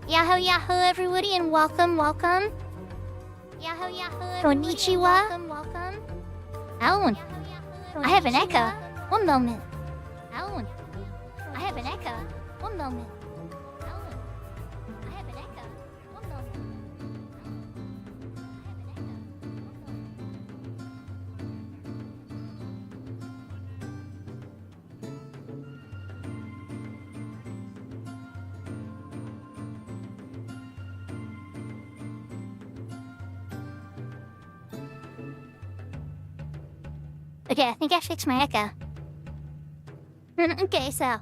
Yahoo yahoo everybody and welcome. Yahoo yahoo Konnichiwa. Welcome. Alan, I have an echo. One moment. Alan, I have an echo. One moment. Alan, I have an echo. One moment. Okay, I think I fixed my echo. Okay, so,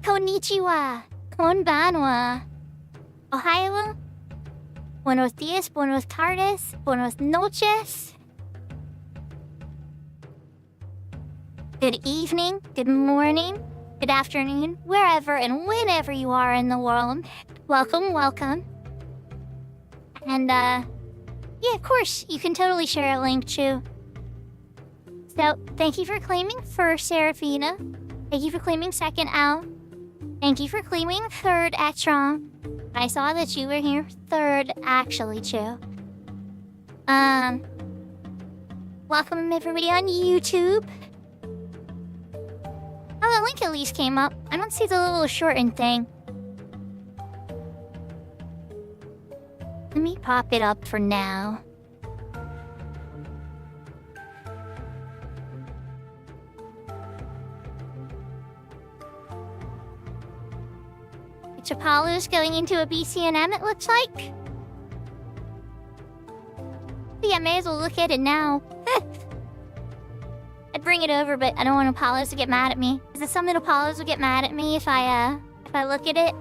konnichiwa, konbanwa, ohayo, buenos dias, buenos tardes, buenos noches. Good evening, good morning, good afternoon, wherever and whenever you are in the world. Welcome. And, yeah, of course, you can totally share a link too. So, thank you for claiming first, Serafina. Thank you for claiming second, Al. Thank you for claiming third, Etron. I saw that you were here third, actually, too. Welcome everybody on YouTube. Oh, the link at least came up. I don't see the little shortened thing. Let me pop it up for now. Apollo's going into a BCNM, it looks like. Yeah, I may as well look at it now. I'd bring it over, but I don't want Apollos to get mad at me. Is it something Apollos will get mad at me if I look at it?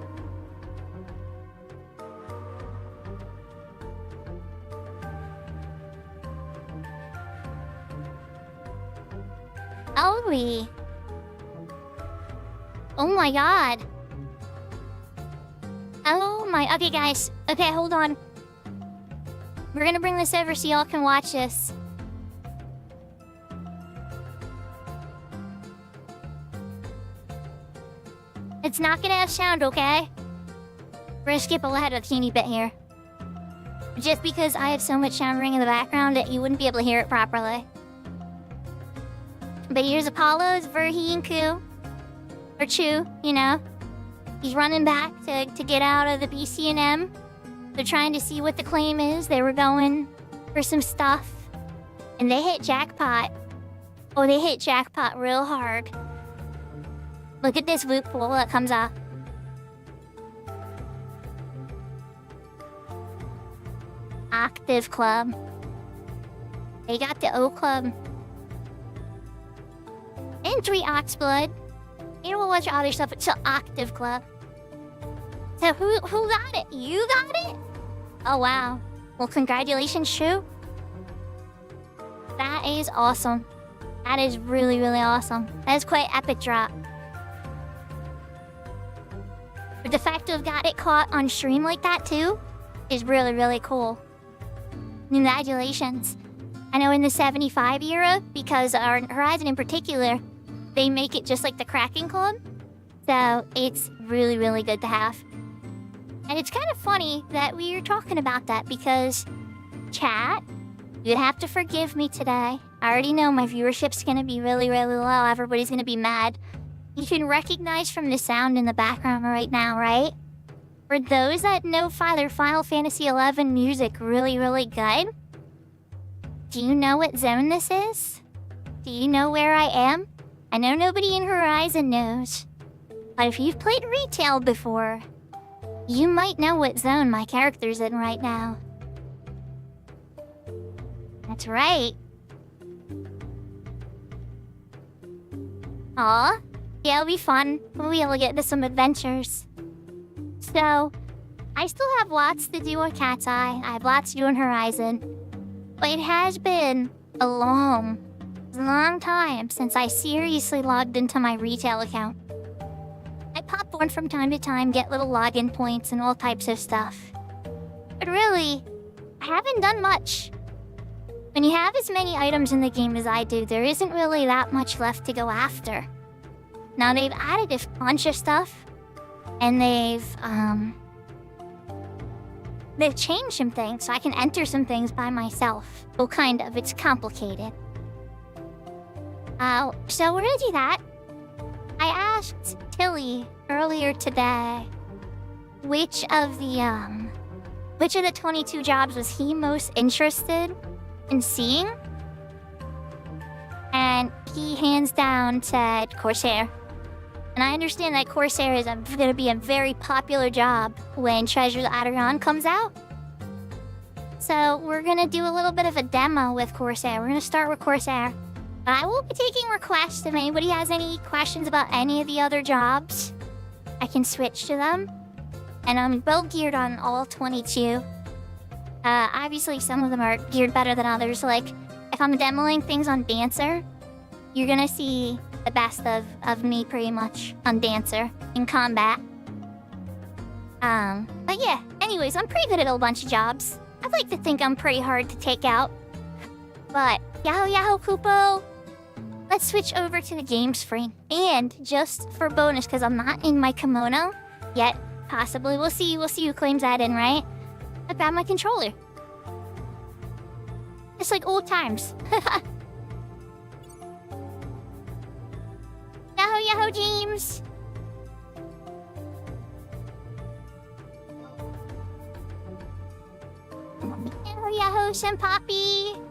Oh my god. Oh my, okay guys, okay, hold on. We're gonna bring this over so y'all can watch this. It's not gonna have sound, okay? We're gonna skip ahead a teeny bit here. Just because I have so much sound ring in the background that you wouldn't be able to hear it properly. But here's Apollo's Verhi and Ku. Or Chu, you know. He's running back to get out of the BCNM. They're trying to see what the claim is. They were going for some stuff. And they hit jackpot. Oh, they hit jackpot real hard. Look at this loot pool that comes up. Octave Club. They got the O Club. And 3 Oxblood. You know, a bunch of other stuff. It's an Octave Club. So who got it? You got it? Oh wow. Well, congratulations, Shu. That is awesome. That is really, really awesome. That is quite epic drop. But the fact to have got it caught on stream like that too is really, really cool. Congratulations. I know in the 75 era, because our Horizon in particular, they make it just like the Kraken Club. So it's really, really good to have. And it's kind of funny that we are talking about that because, chat, you'd have to forgive me today. I already know my viewership's gonna be really, really low. Everybody's gonna be mad. You can recognize from the sound in the background right now, right? For those that know Final Fantasy XI music really, really good, do you know what zone this is? Do you know where I am? I know nobody in Horizon knows, but if you've played retail before, you might know what zone my character's in right now. That's right. Aw, yeah, it'll be fun. We'll be able to get into some adventures. So, I still have lots to do on Cat's Eye. I have lots to do on Horizon. But it has been a long time since I seriously logged into my retail account. I pop on from time to time, get little login points and all types of stuff. But really, I haven't done much. When you have as many items in the game as I do, there isn't really that much left to go after. Now they've added a bunch of stuff, and they've they've changed some things, so I can enter some things by myself. Well, kind of. It's complicated. So we're gonna do that. I asked Tilly earlier today which of the 22 jobs was he most interested in seeing? And he hands down said Corsair. And I understand that Corsair is going to be a very popular job when Treasure of Adoran comes out. So we're going to do a little bit of a demo with Corsair. We're going to start with Corsair. But I will be taking requests. If anybody has any questions about any of the other jobs, I can switch to them. And I'm well geared on all 22. Obviously, some of them are geared better than others. Like, if I'm demoing things on Dancer, you're going to see the best of me pretty much on Dancer in combat. But yeah, anyways, I'm pretty good at a bunch of jobs. I'd like to think I'm pretty hard to take out. But Yahoo Yahoo Kupo, let's switch over to the game screen. And just for bonus, because I'm not in my kimono yet, possibly, we'll see who claims that in, right? I grabbed my controller. It's like old times. Yahoo Yahoo James! Yahoo Yahoo Senpapi!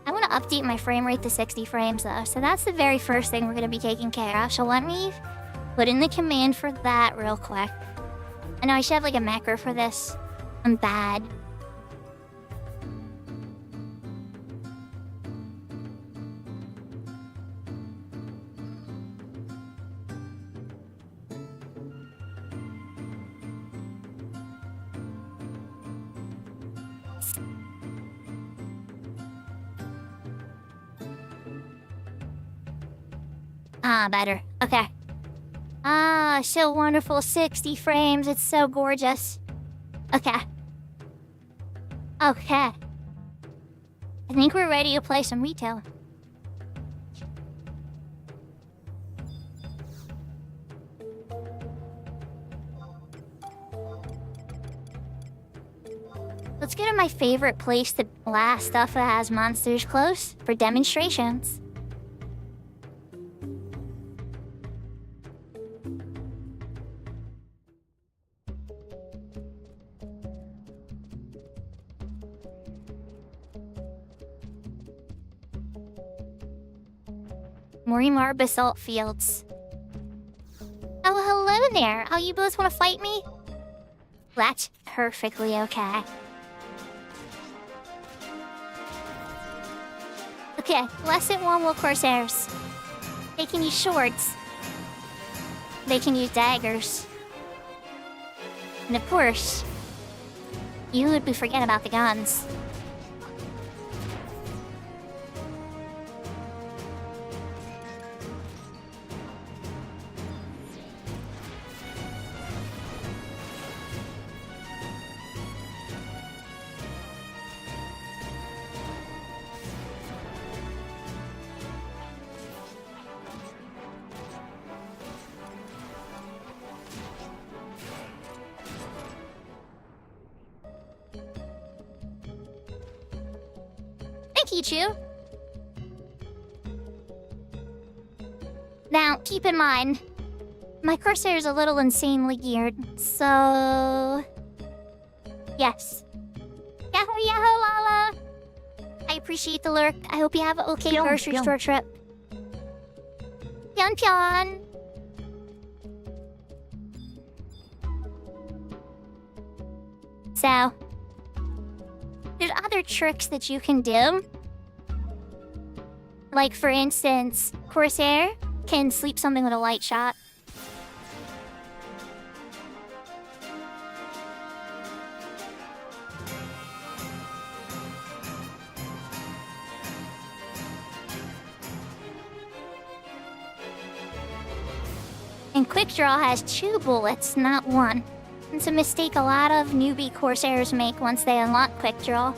I want to update my frame rate to 60 frames though, so that's the very first thing we're going to be taking care of. So let me put in the command for that real quick. I know I should have like a macro for this. I'm bad. Better. Okay. So wonderful. 60 frames. It's so gorgeous. Okay. I think we're ready to play some retail. Let's go to my favorite place to blast stuff that has monsters close for demonstrations. Morimar Basalt Fields. Oh, hello there. Oh, you both want to fight me? That's perfectly okay. Okay, lesson 1 will Corsairs. They can use swords. They can use daggers. And of course, you would be forget about the guns. Pichu. Now, keep in mind, my Corsair is a little insanely geared, so... Yes. Yahoo Yahoo Lala! I appreciate the lurk. I hope you have an okay grocery store trip. Pyon Pyon! So, there's other tricks that you can do. Like, for instance, Corsair can sleep something with a light shot. And Quick Draw has 2 bullets, not 1. It's a mistake a lot of newbie Corsairs make once they unlock Quick Draw.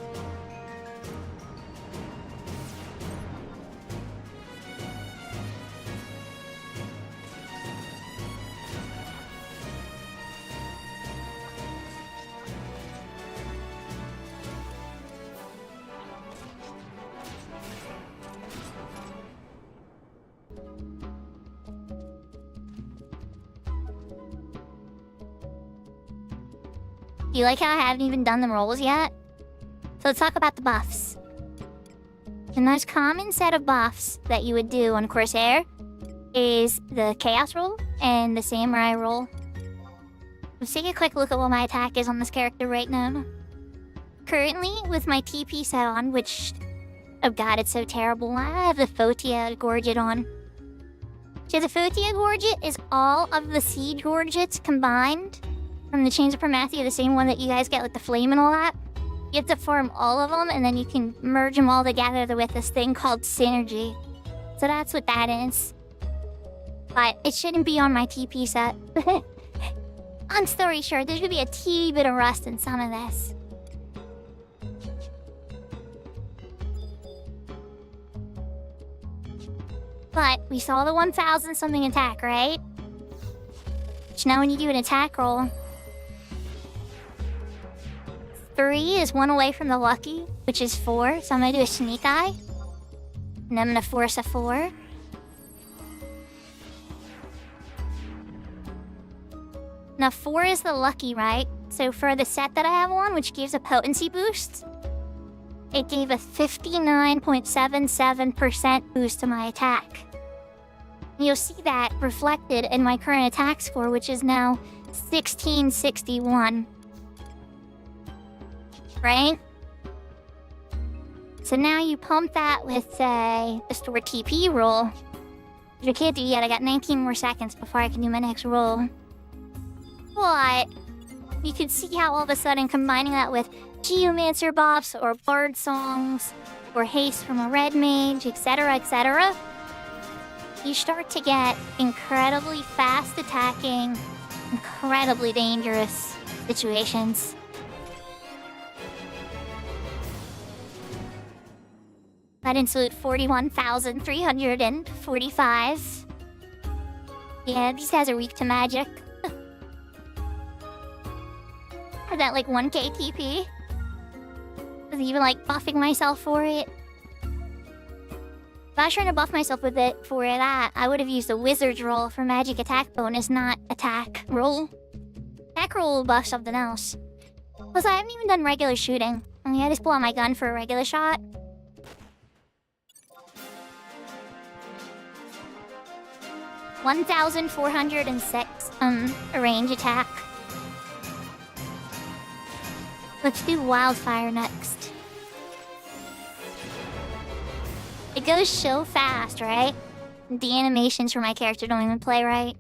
Do you like how I haven't even done the rolls yet? So let's talk about the buffs. The most common set of buffs that you would do on Corsair is the Chaos roll and the Samurai roll. Let's take a quick look at what my attack is on this character right now. Currently, with my TP set on, which... Oh god, it's so terrible. I have the Photia Gorget on. So the Photia Gorget is all of the Siege Gorgets combined from the Chains of Promathia, the same one that you guys get with the flame and all that. You have to farm all of them, and then you can merge them all together with this thing called Synergy. So that's what that is. But it shouldn't be on my TP set. Long story short, there's gonna be a teeny bit of rust in some of this. But we saw the 1000 something attack, right? Which now when you do an attack roll, 3 is 1 away from the lucky, which is 4. So I'm gonna do a sneak eye. And I'm gonna force a 4. Now 4 is the lucky, right? So for the set that I have on, which gives a potency boost, it gave a 59.77% boost to my attack. And you'll see that reflected in my current attack score, which is now 1661. Right? So now you pump that with, say, the store TP roll. Which I can't do yet, I got 19 more seconds before I can do my next roll. But you can see how all of a sudden combining that with Geomancer buffs, or Bard songs, or haste from a red mage, etc., etc., you start to get incredibly fast attacking, incredibly dangerous situations. That includes 41,345. Yeah, these guys are weak to magic. Or that like 1k TP. Was even like buffing myself for it. If I was trying to buff myself with it for that, I would have used the wizard's roll for magic attack bonus, not attack roll. Attack roll will buff something else. Plus, I haven't even done regular shooting. I mean, I just pull out my gun for a regular shot. $1,406 a range attack. Let's do wildfire next. It goes so fast, right? The animations for my character don't even play right.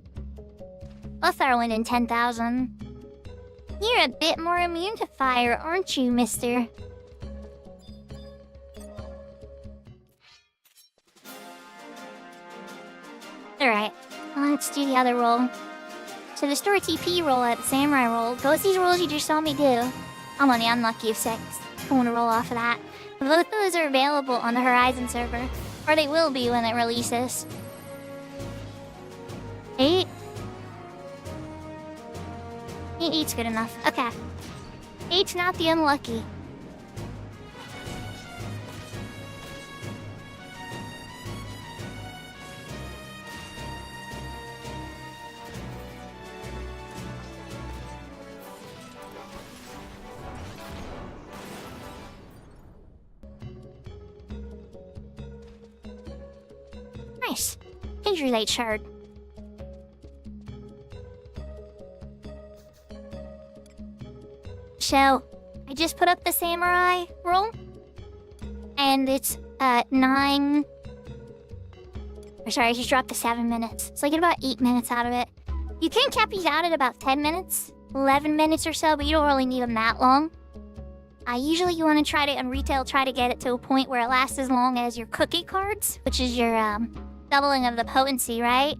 I'll throw in 10,000. You're a bit more immune to fire, aren't you, mister? Alright, let's do the other roll. So the store TP roll at the samurai roll, both these rolls you just saw me do, I'm on the unlucky of 6. I want to roll off of that. Both those are available on the Horizon server, or they will be when it releases. 8? 8's good enough. Okay. 8's not the unlucky. Nice. Injury rate shard. So, I just put up the samurai roll. And it's 9... Or sorry, I just dropped to 7 minutes. So I get about 8 minutes out of it. You can cap these out at about 10 minutes. 11 minutes or so, but you don't really need them that long. Usually you want to try to, on retail, try to get it to a point where it lasts as long as your cookie cards, which is your doubling of the potency, right?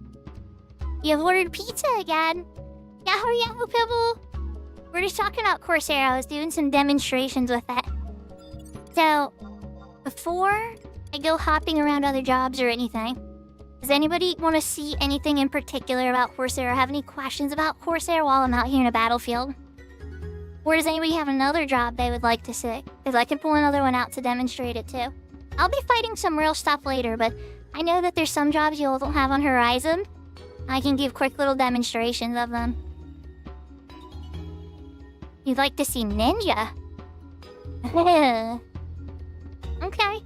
You've ordered pizza again. Yahoo Yahoo Pibble. We're just talking about Corsair. I was doing some demonstrations with it. So, before I go hopping around other jobs or anything, does anybody want to see anything in particular about Corsair or have any questions about Corsair while I'm out here in a battlefield? Or does anybody have another job they would like to see? Because I can pull another one out to demonstrate it too. I'll be fighting some real stuff later, but I know that there's some jobs you don't have on Horizon. I can give quick little demonstrations of them. You'd like to see ninja? Okay.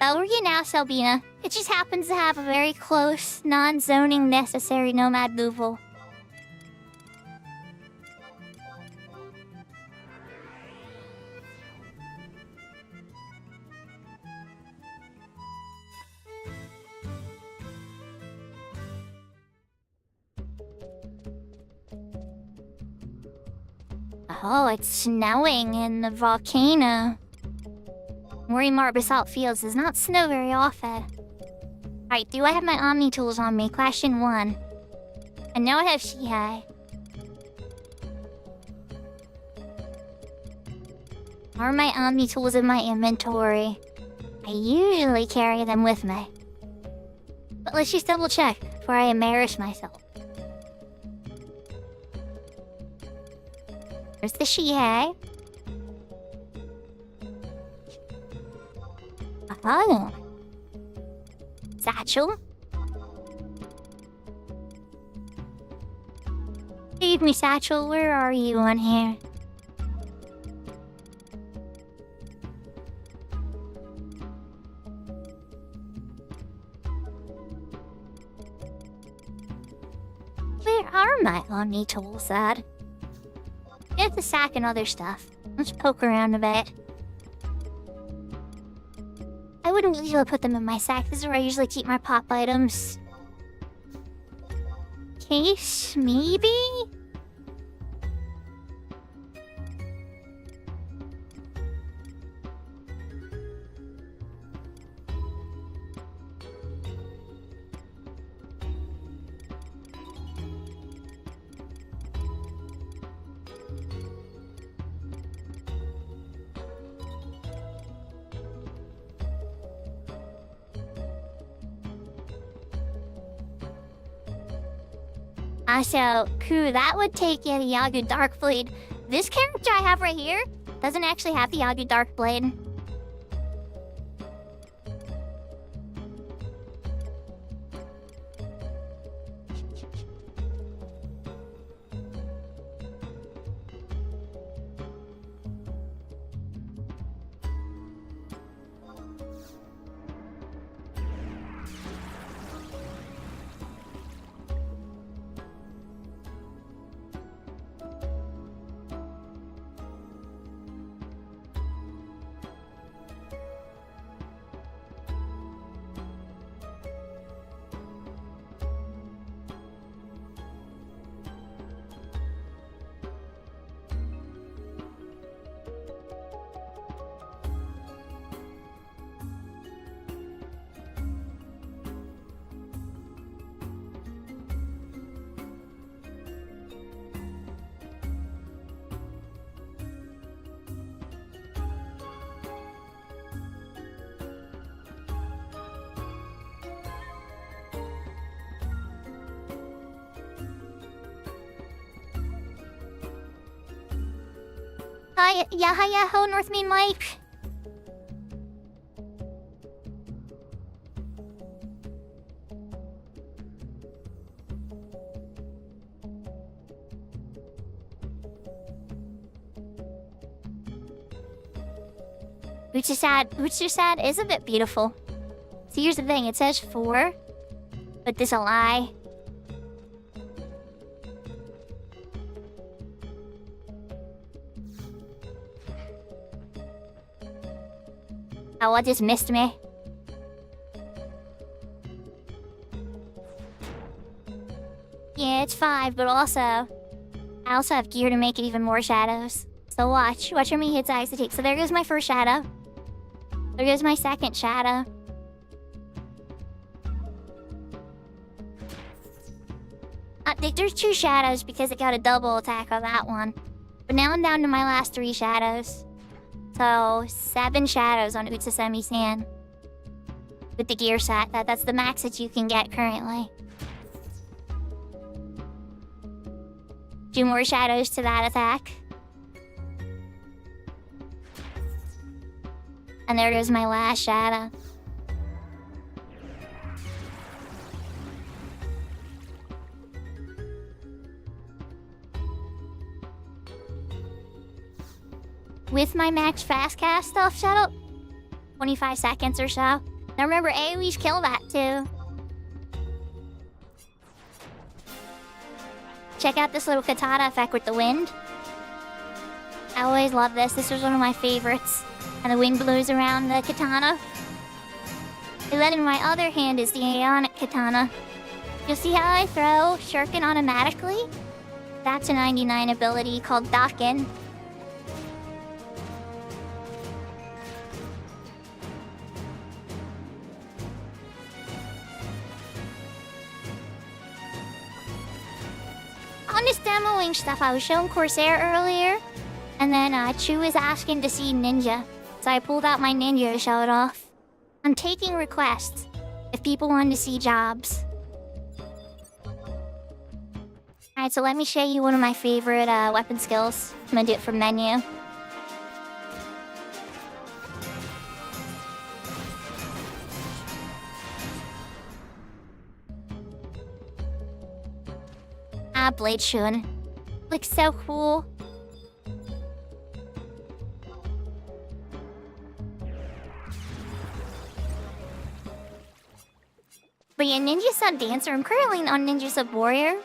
How are you now, Selbina? It just happens to have a very close, non-zoning necessary nomad movable. Oh, it's snowing in the volcano. Morimar Basalt Fields does not snow very often. Alright, do I have my Omni tools on me? Question 1. I know I have Shihai. Are my Omni tools in my inventory? I usually carry them with me. But let's just double check before I embarrass myself. There's the Shihai. Oh. Satchel. Save me, Satchel. Where are you on here? Where are my Omni tools at? Get the sack and other stuff. Let's poke around a bit. I wouldn't usually put them in my sack. This is where I usually keep my pop items. Case, maybe? So, cool, that would take you to Yagu Darkblade. This character I have right here doesn't actually have the Yagu Darkblade. Hi, Yahayaho, North Main Mike. Uchisad is a bit beautiful. So here's the thing, it says 4, but there's a lie. Oh, what just missed me? Yeah, it's 5, but I also have gear to make it even more shadows. So watch how many hits I have to take. So there goes my first shadow. There goes my second shadow. There's 2 shadows because it got a double attack on that one. But now I'm down to my last 3 shadows. So 7 shadows on Utsasemi-san. With the gear set. That's the max that you can get currently. 2 more shadows to that attack. And there goes my last shadow. With my max fast cast stuff set up, 25 seconds or so. Now remember, AoEs kill that too. Check out this little katana effect with the wind. I always love this. This was one of my favorites. And the wind blows around the katana. And then in my other hand is the Aeonic katana. You'll see how I throw shuriken automatically? That's a 99 ability called Daken. On this demoing stuff, I was showing Corsair earlier. And then Chu was asking to see Ninja. So I pulled out my Ninja to show it off. I'm taking requests if people want to see jobs. Alright, so let me show you one of my favorite weapon skills. I'm gonna do it from menu. Blade Shun. Looks so cool. But yeah, Ninja Sub Dancer. I'm currently on Ninja Sub Warrior.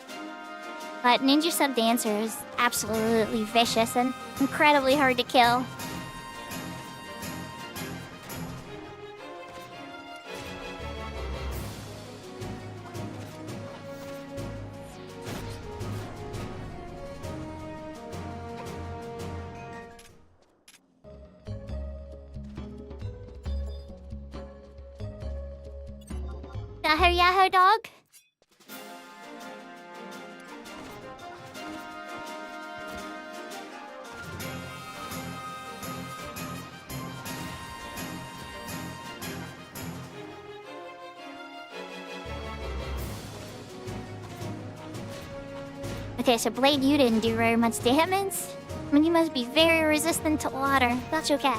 But Ninja Sub Dancer is absolutely vicious and incredibly hard to kill. Yahoo Yahoo dog? Okay, so Blade, you didn't do very much damage. I mean, you must be very resistant to water. That's okay.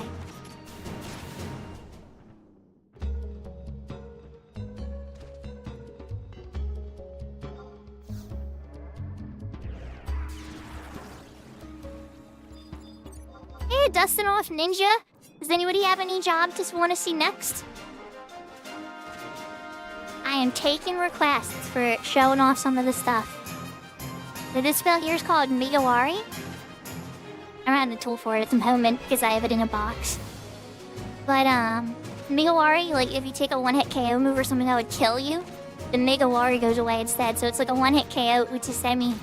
Hey, dusting off Ninja. Does anybody have any job just want to see next? I am taking requests for showing off some of the stuff. So this spell here is called Migawari. I don't have the tool for it at the moment because I have it in a box. But Migawari, like if you take a one-hit KO move or something that would kill you, the Migawari goes away instead. So it's like a one-hit KO Uchisemi.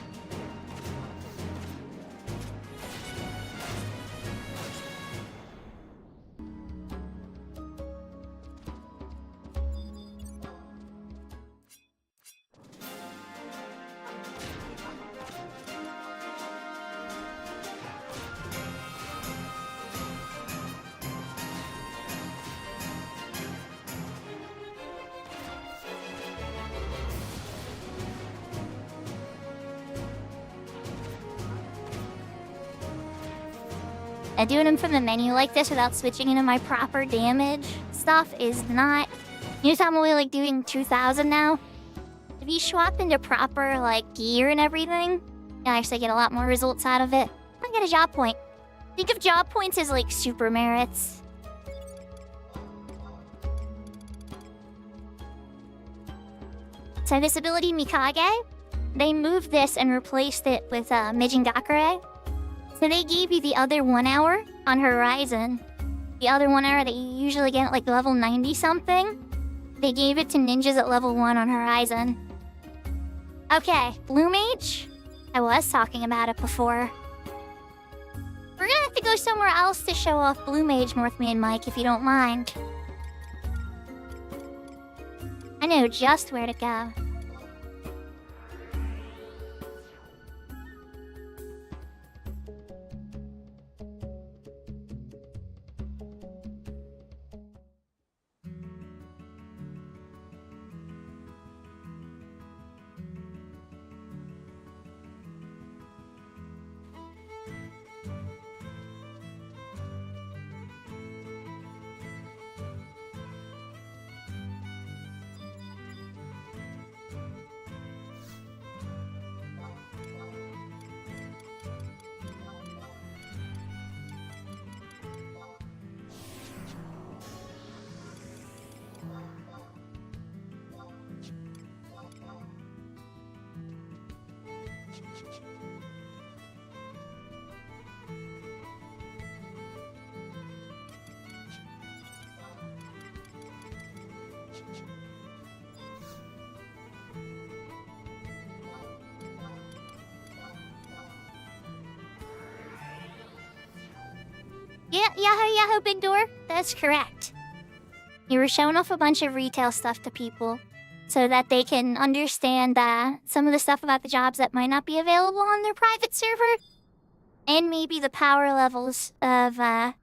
Doing them from the menu like this without switching into my proper damage stuff is not... You know, I'm only like doing 2,000 now. If you swap into proper like gear and everything, you actually get a lot more results out of it. I get a job point. Think of job points as like super merits. So this ability Mikage, they moved this and replaced it with Mijin Gakure. So they gave you the other 1 hour on Horizon. The other 1 hour that you usually get at like level 90 something. They gave it to ninjas at level 1 on Horizon. Okay, Blue Mage. I was talking about it before. We're gonna have to go somewhere else to show off Blue Mage more with me and Mike, if you don't mind. I know just where to go. Yeah, Yahoo, Big Door. That's correct. You were showing off a bunch of retail stuff to people so that they can understand some of the stuff about the jobs that might not be available on their private server. And maybe the power levels of a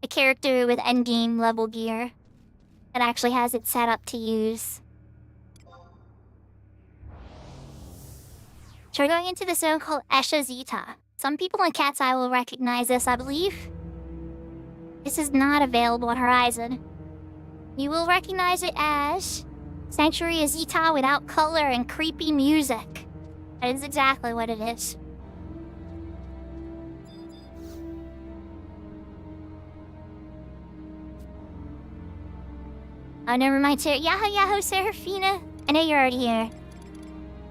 character with endgame level gear that actually has it set up to use. So we're going into the zone called Esha Zeta. Some people in Cat's Eye will recognize this, I believe. This is not available on Horizon. You will recognize it as Sanctuary Azita without color and creepy music. That is exactly what it is. Oh, never mind, Yahoo, Serafina. I know you're already here.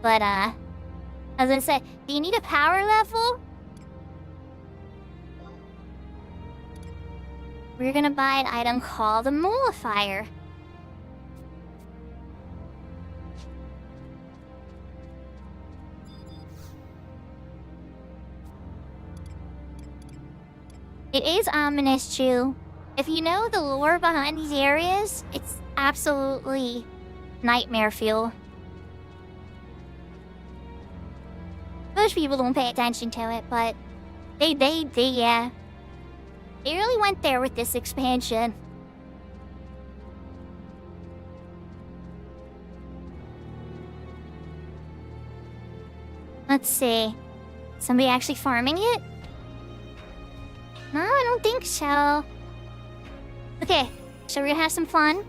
But, I was gonna say, do you need a power level? We're gonna buy an item called a Mollifier. It is ominous, too. If you know the lore behind these areas, it's absolutely nightmare fuel. Most people don't pay attention to it, but they yeah. They really went there with this expansion. Let's see. Somebody actually farming it? No, I don't think so. Okay, so we're gonna have some fun.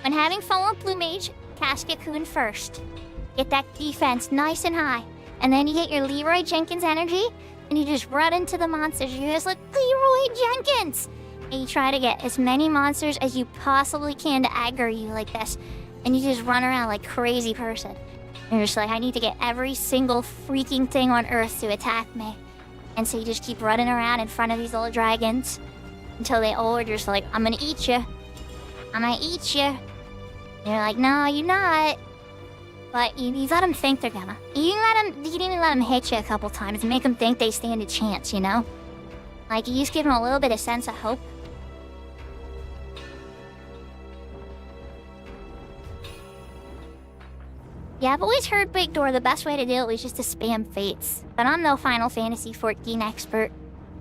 When having fun with Blue Mage, cast Cocoon first. Get that defense nice and high. And then you get your Leroy Jenkins energy, and you just run into the monsters. You just like, Leroy Jenkins! And you try to get as many monsters as you possibly can to aggro you like this. And you just run around like crazy person. And you're just like, I need to get every single freaking thing on Earth to attack me. And so you just keep running around in front of these little dragons until they all are just like, I'm gonna eat you. I'm gonna eat you. And you're like, no, you're not. But you let them think they're gonna. You can even let them hit you a couple times and make them think they stand a chance, you know? Like, you just give them a little bit of sense of hope. Yeah, I've always heard Big Door, the best way to do it was just to spam fates. But I'm no Final Fantasy XIV expert.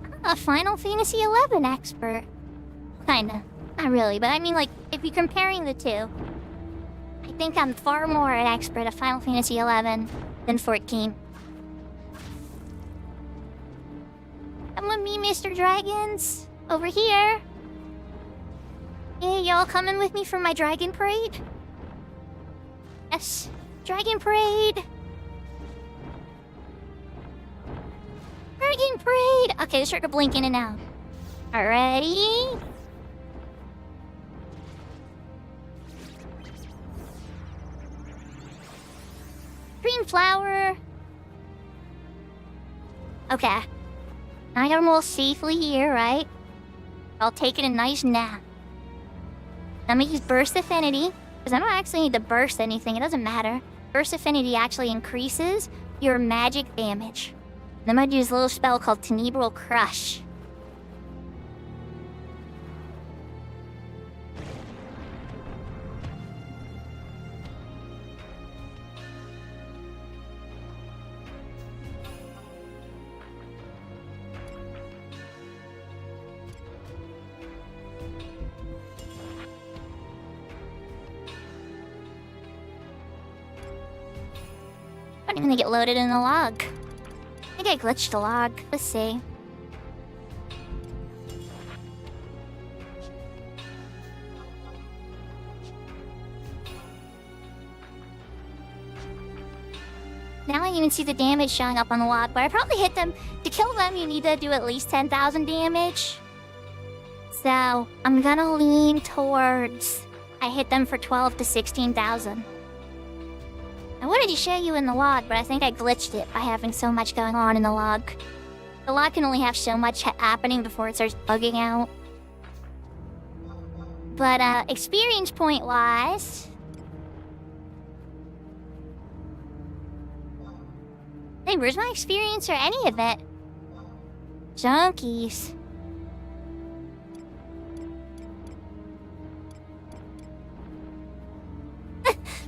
I'm a Final Fantasy XI expert. Kinda. Not really, but I mean, like, if you're comparing the two, I think I'm far more an expert at Final Fantasy XI than 14. Come with me, Mr. Dragons. Over here. Hey, y'all coming with me for my dragon parade? Yes, dragon parade. Dragon parade. Okay, start to blink in and out. Alrighty. Green flower. Okay. Now I got them all safely here, right? I'll take it a nice nap. I'm gonna use Burst Affinity, because I don't actually need to burst anything, it doesn't matter. Burst Affinity actually increases your magic damage. Then I'm gonna use a little spell called Tenebral Crush. I'm gonna get loaded in the log. I think I glitched the log. Let's see. Now I even see the damage showing up on the log, but I probably hit them. To kill them, you need to do at least 10,000 damage. So, I'm gonna lean towards... I hit them for 12 to 16,000. I wanted to show you in the log, but I think I glitched it by having so much going on in the log. The log can only have so much happening before it starts bugging out. But, experience point-wise... Hey, where's my experience or any of it? Junkies.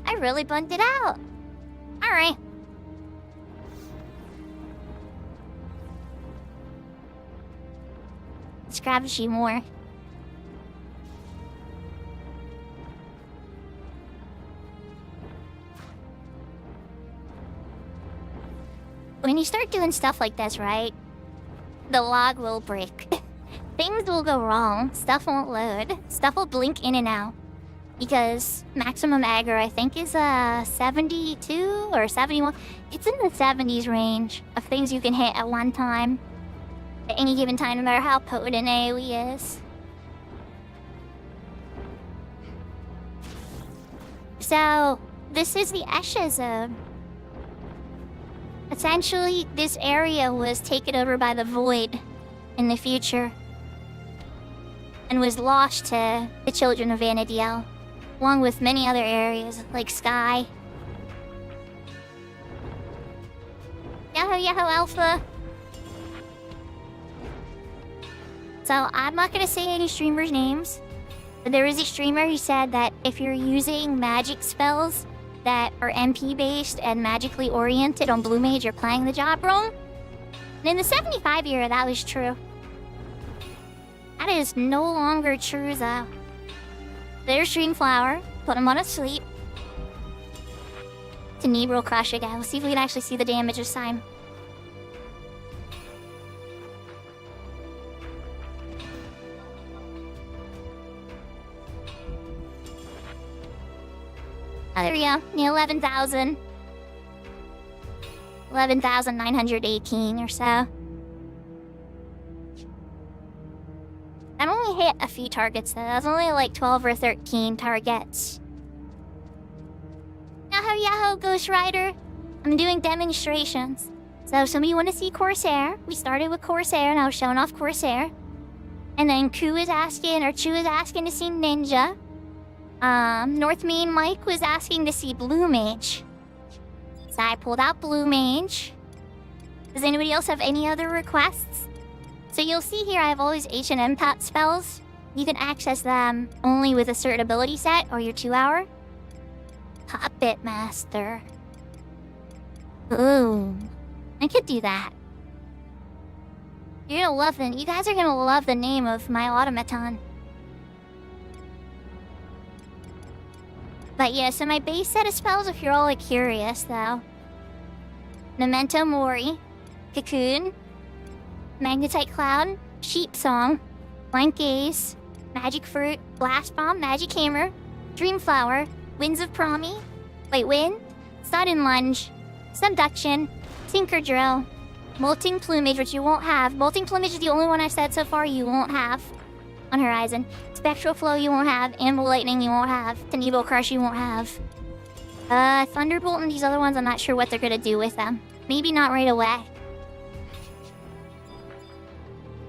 I really bugged it out. Alright. Let's grab a few more. When you start doing stuff like this, right? The log will break. Things will go wrong. Stuff won't load. Stuff will blink in and out. Because maximum aggro, I think, is 72 or 71. It's in the 70s range of things you can hit at one time. At any given time, no matter how potent an AoE is. So, this is the Esha zone. Essentially, this area was taken over by the Void in the future. And was lost to the children of Vanadiel. Along with many other areas, like Sky. Yahoo Yahoo Alpha! So, I'm not gonna say any streamers' names. But there is a streamer who said that if you're using magic spells that are MP based and magically oriented on Blue Mage, you're playing the job wrong. And in the 75 era, that was true. That is no longer true, though. There's Dreamflower. Put him on a sleep. Tenebral Crush again. We'll see if we can actually see the damage this time. Oh, there we go. Yeah, 11,000. 11,918 or so. That only hit a few targets, though. That was only like 12 or 13 targets. Yahoo Yahoo, Ghost Rider. I'm doing demonstrations. So if some of you want to see Corsair, we started with Corsair and I was showing off Corsair. And then Chu is asking to see Ninja. North Main Mike was asking to see Blue Mage. So I pulled out Blue Mage. Does anybody else have any other requests? So you'll see here I have all these Ancient Empath spells. You can access them only with a certain ability set or your 2-hour. Puppet Master. Ooh. I could do that. You're gonna love it. You guys are gonna love the name of my automaton. But yeah, so my base set of spells, if you're all like curious though. Memento Mori. Cocoon. Magnetite Cloud, Sheep Song, Blank Gaze, Magic Fruit, Blast Bomb, Magic Hammer, Dream Flower, Winds of Promi, Wind, Sudden Lunge, Subduction, Tinker Drill, Molting Plumage, which you won't have. Molting Plumage is the only one I've said so far you won't have on Horizon. Spectral Flow you won't have. Animal Lightning you won't have. Tenebo Crush you won't have. Thunderbolt and these other ones, I'm not sure what they're gonna do with them. Maybe not right away.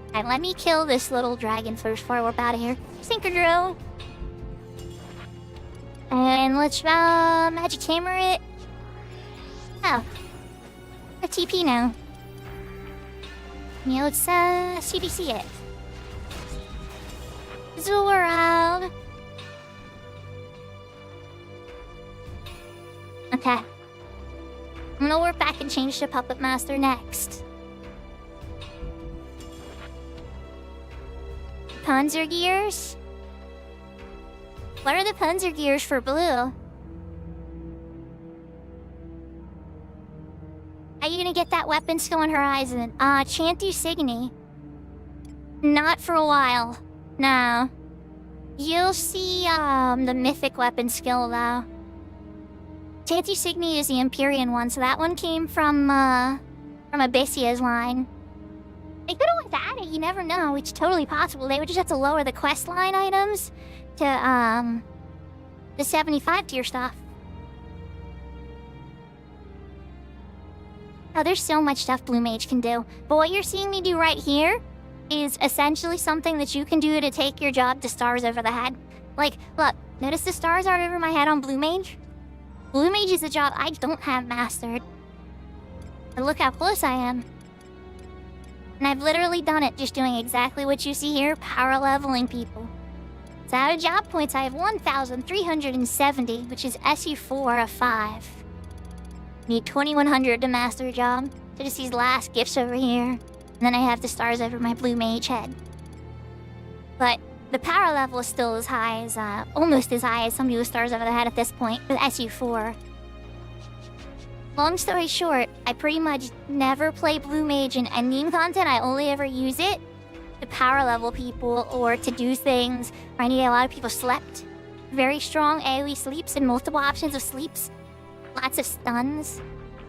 Alright, let me kill this little dragon first before we're out of here. Tinker Drill. And let's Magic Hammer it. Oh. A TP now. Yeah, let's CDC it. Zoom around. Okay. I'm gonna warp back and change to Puppet Master next. Panzer Gears? What are the Panzer Gears for blue? Are you gonna get that weapon skill on Horizon? Chantu Signy. Not for a while. No. You'll see, the Mythic weapon skill, though. Chantu Signy is the Empyrean one, so that one came from Abyssia's line. They could always add it, you never know. It's totally possible. They would just have to lower the quest line items to, the 75 tier stuff. Oh, there's so much stuff Blue Mage can do. But what you're seeing me do right here is essentially something that you can do to take your job to stars over the head. Like, look, notice the stars art over my head on Blue Mage? Blue Mage is a job I don't have mastered. But look how close I am. And I've literally done it just doing exactly what you see here, power leveling people. So out of job points, I have 1,370, which is SU4 of 5. Need 2,100 to master a job. So just these last gifts over here. And then I have the stars over my Blue Mage head. But the power level is still as high as, almost as high as some of the stars over the head at this point with SU4. Long story short, I pretty much never play Blue Mage in endgame content. I only ever use it to power level people or to do things where I need a lot of people slept. Very strong AoE sleeps and multiple options of sleeps. Lots of stuns.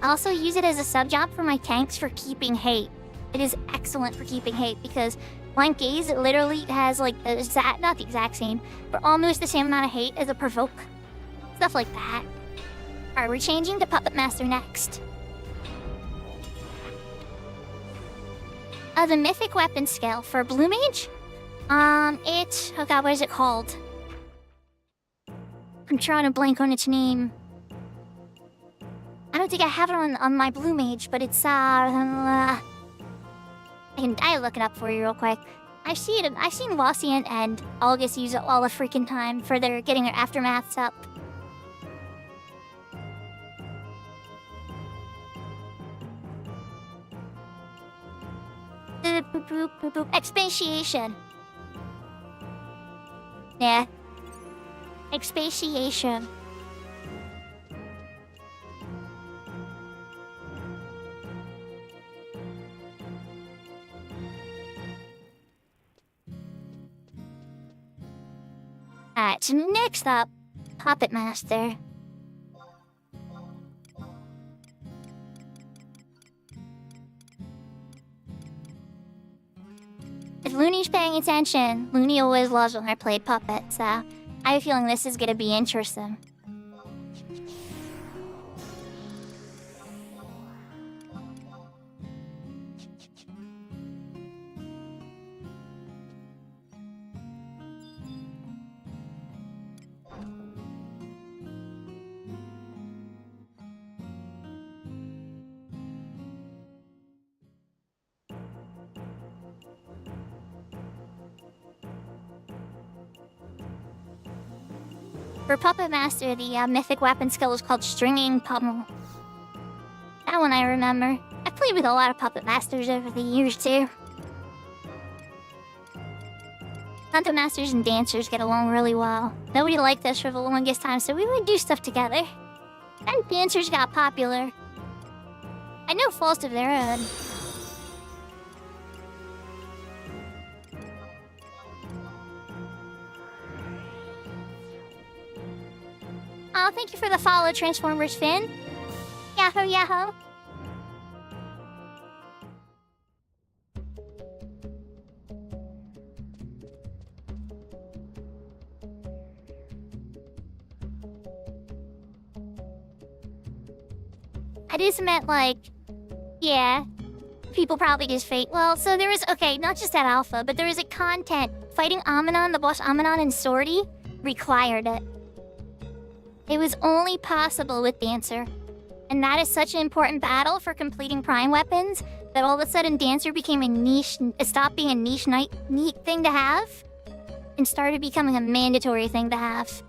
I also use it as a sub-job for my tanks for keeping hate. It is excellent for keeping hate because Blank Gaze literally has like not the exact same, but almost the same amount of hate as a Provoke. Stuff like that. Alright, we're changing to Puppet Master next. The Mythic Weapon skill for Blue Mage? Oh god, what is it called? I'm trying to blank on its name. I don't think I have it on my Blue Mage, but it's, I can look it up for you real quick. I've seen Wassian and August use it all the freaking time for getting their aftermaths up. Expatiation. Yeah. Expatiation. Alright, so next up, Puppet Master. If Looney's paying attention, Looney always loves when I play Puppet, so I have a feeling this is gonna be interesting. For Puppet Master, the mythic weapon skill is called Stringing Pummel. That one I remember. I've played with a lot of Puppet Masters over the years, too. Puppet Masters and dancers get along really well. Nobody liked us for the longest time, so we would do stuff together. Then dancers got popular. At no fault of their own. Oh, thank you for the follow, Transformers Finn. Yahoo, yahoo. I just meant like, yeah, people probably just fake. Well, so there was, okay, not just that alpha, but there was a content. Fighting Amanon, the boss Amanon and Swordy, required it. It was only possible with Dancer. And that is such an important battle for completing Prime weapons that all of a sudden Dancer became a niche, it stopped being a niche neat thing to have and started becoming a mandatory thing to have.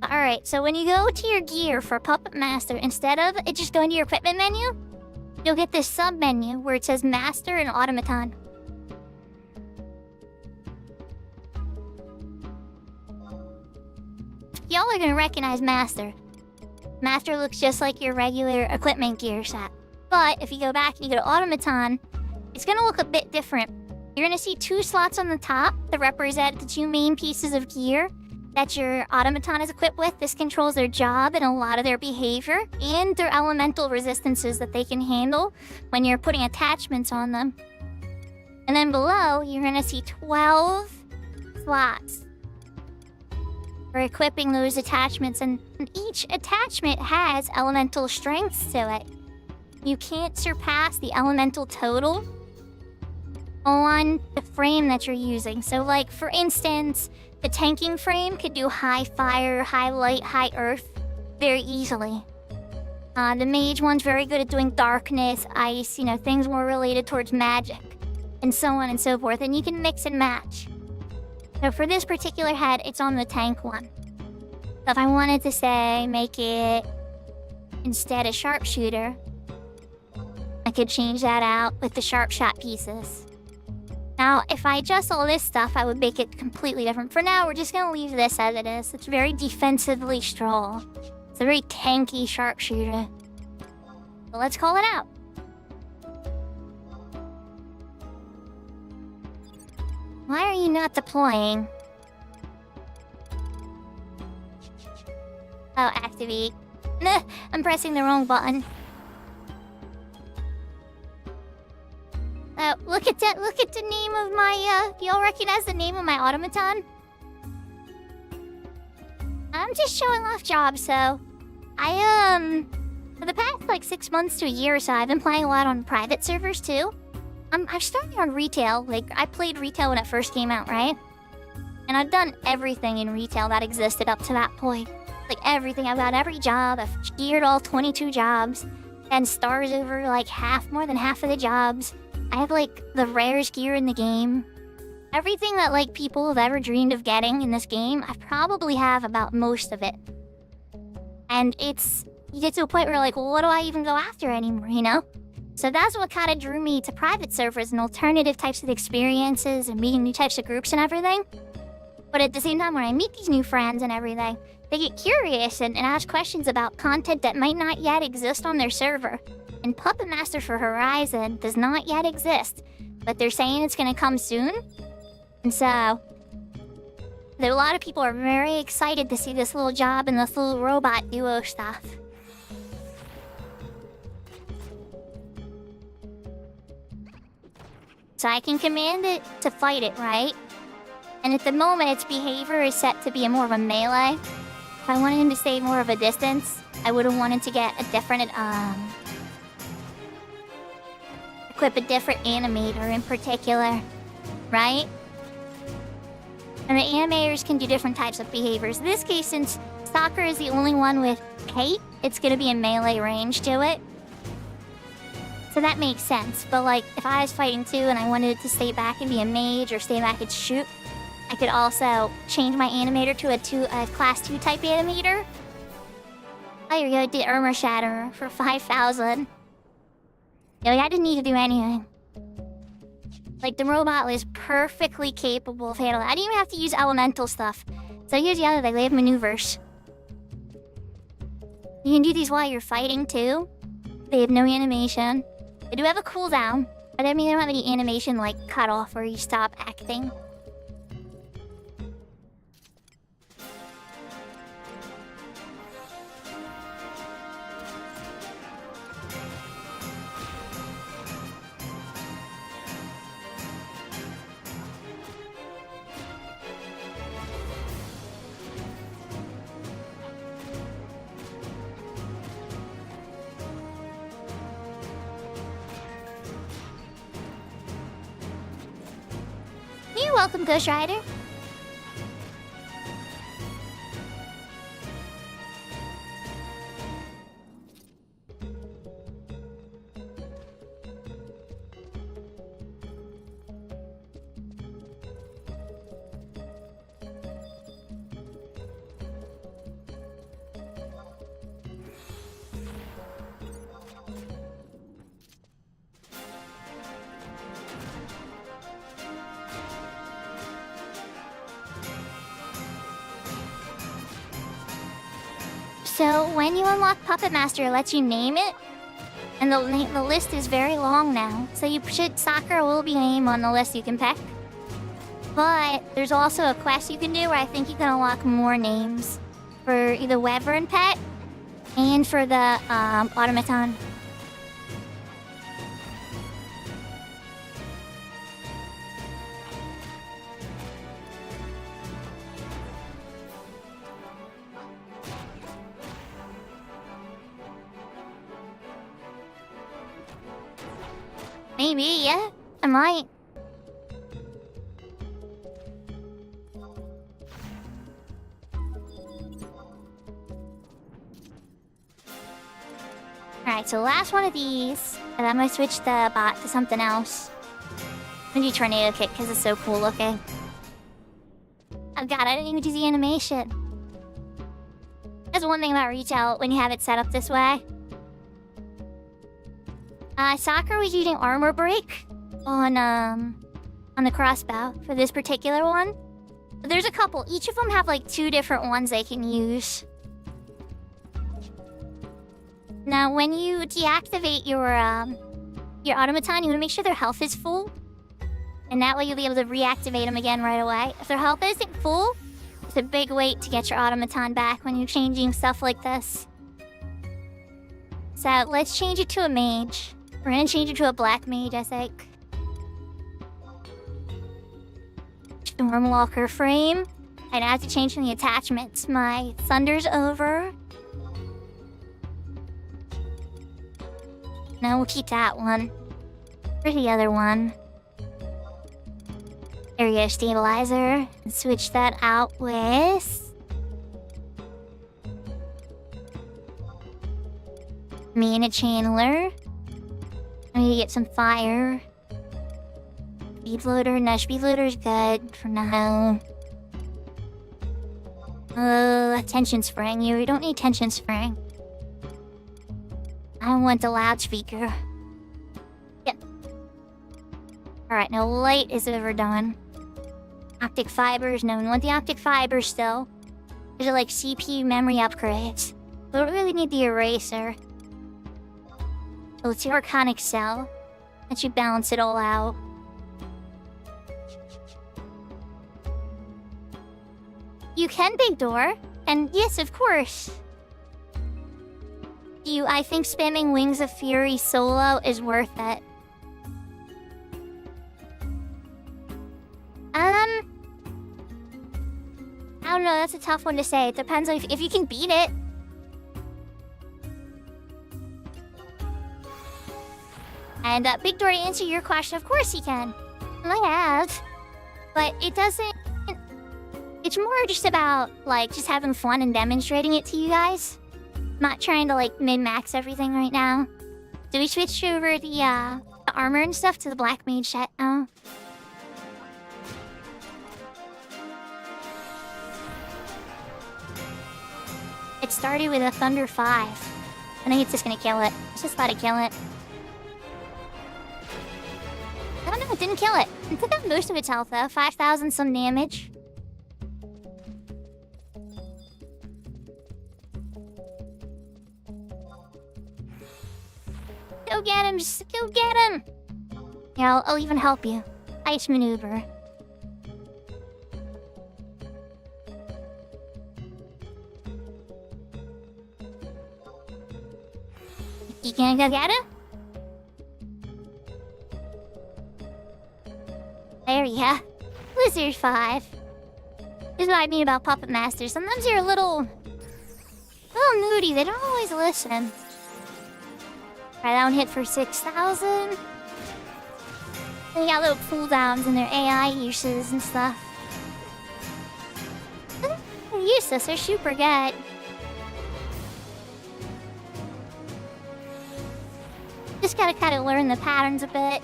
Alright, so when you go to your gear for Puppet Master, instead of it just going to your equipment menu, you'll get this sub-menu where it says Master and Automaton. Y'all are gonna recognize Master. Master looks just like your regular equipment gear set. But if you go back and you go to Automaton, it's gonna look a bit different. You're gonna see 2 slots on the top that represent the 2 main pieces of gear that your automaton is equipped with. This controls their job and a lot of their behavior and their elemental resistances that they can handle when you're putting attachments on them. And then below, you're gonna see 12 slots for equipping those attachments, and each attachment has elemental strengths to it. You can't surpass the elemental total on the frame that you're using. So like, for instance, the tanking frame could do high fire, high light, high earth very easily. The mage one's very good at doing darkness, ice, you know, things more related towards magic, and so on and so forth, and you can mix and match. So for this particular head, it's on the tank one. So if I wanted to say, make it instead a sharpshooter, I could change that out with the sharp shot pieces. Now, if I adjust all this stuff, I would make it completely different. For now, we're just gonna leave this as it is. It's very defensively strong. It's a very tanky sharpshooter. So let's call it out. Why are you not deploying? Oh, activate. Nah, I'm pressing the wrong button. Look at the name of my, y'all recognize the name of my automaton? I'm just showing off jobs, so for the past, like, 6 months to a year or so, I've been playing a lot on private servers, too. I've started on retail. Like, I played retail when it first came out, right? And I've done everything in retail that existed up to that point. Like, everything. I've got every job. I've geared all 22 jobs. And stars over, like, more than half of the jobs. I have, like, the rarest gear in the game. Everything that, like, people have ever dreamed of getting in this game, I probably have about most of it. And you get to a point where, like, well, what do I even go after anymore, you know? So that's what kind of drew me to private servers and alternative types of experiences and meeting new types of groups and everything. But at the same time, when I meet these new friends and everything, they get curious and ask questions about content that might not yet exist on their server. And Puppet Master for Horizon does not yet exist, but they're saying it's gonna come soon. And so, a lot of people are very excited to see this little job and this little robot duo stuff. So I can command it to fight it, right? And at the moment, its behavior is set to be more of a melee. If I wanted him to stay more of a distance, I would have wanted to get a different, equip a different animator in particular, right? And the animators can do different types of behaviors. In this case, since Sakura is the only one with Kate, it's gonna be a melee range to it. So that makes sense. But like, if I was fighting too and I wanted it to stay back and be a mage or stay back and shoot, I could also change my animator to a class 2 type animator. Oh, here we go, the Armor Shatterer for 5,000. Yo, I didn't need to do anything. Like, the robot was perfectly capable of handling it. I didn't even have to use elemental stuff. So here's the other thing, they have maneuvers. You can do these while you're fighting too. They have no animation. They do have a cooldown, but I mean, they don't have any animation like cut off where you stop acting. You're welcome, Ghost Rider. So when you unlock Puppet Master, it lets you name it, and the list is very long now. So Sakura will be named on the list you can pick. But there's also a quest you can do where I think you can unlock more names for either Wyvern Pet and for the automaton. Maybe, yeah. I might. Alright, so last one of these. And I'm gonna switch the bot to something else. I'm gonna do Tornado Kick because it's so cool looking. Oh god, I didn't even do the animation. That's one thing about Reach Out when you have it set up this way. Sakura was using Armor Break on the crossbow for this particular one. But there's a couple. Each of them have like 2 different ones they can use. Now, when you deactivate your automaton, you want to make sure their health is full. And that way you'll be able to reactivate them again right away. If their health isn't full, it's a big wait to get your automaton back when you're changing stuff like this. So, let's change it to a mage. We're gonna change it to a black mage, I think. Stormwalker frame. I'd have to change the attachments. My thunder's over. No, we'll keep that one. Where's the other one? Area stabilizer. And switch that out with Mana Channeler. I need to get some fire. Speed Floater. No, Speed Floater's good for now. Tension Spring. You don't need Tension Spring. I want the loudspeaker. Yep. Alright, now light is overdone. Optic fibers. No, we want the optic fibers still. These are like CPU memory upgrades. We don't really need the eraser. So it's the Arcanic Cell. That should balance it all out. You can Big Door. And yes, of course. I think spamming Wings of Fury solo is worth it. I don't know, that's a tough one to say. It depends on if you can beat it. And Big Door, to answer your question, of course you can. I have. But it doesn't... It's more just about, like, just having fun and demonstrating it to you guys. Not trying to, like, min-max everything right now. Do we switch over the armor and stuff to the Black Mage set now? It started with a Thunder 5. I think it's just gonna kill it. It's just about to kill it. I don't know, it didn't kill it. It took out most of its health, though. 5,000 some damage. Go get him! Just go get him! Yeah, I'll even help you. Ice maneuver. You gonna go get him? There you go. Lizard 5. This is what I mean about Puppet Masters. Sometimes you're a little moody. They don't always listen. Alright, that one hit for 6,000. They got little cooldowns in their AI uses and stuff. They're useless, they're super good. Just gotta kind of learn the patterns a bit.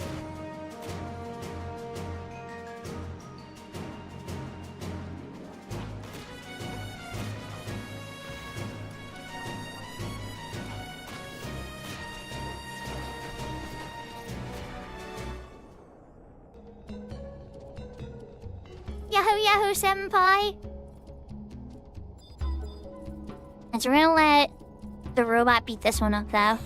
Yahoo Yahoo Senpai! And so we're gonna let the robot beat this one up though.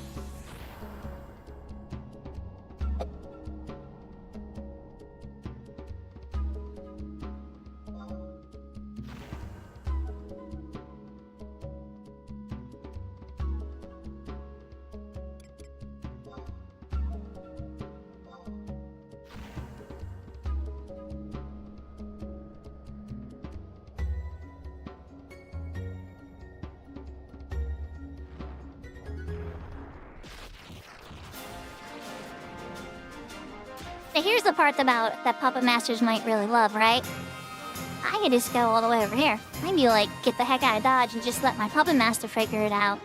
Now here's the part about that puppet masters might really love, right? I could just go all the way over here. I can be like, get the heck out of Dodge and just let my puppet master figure it out.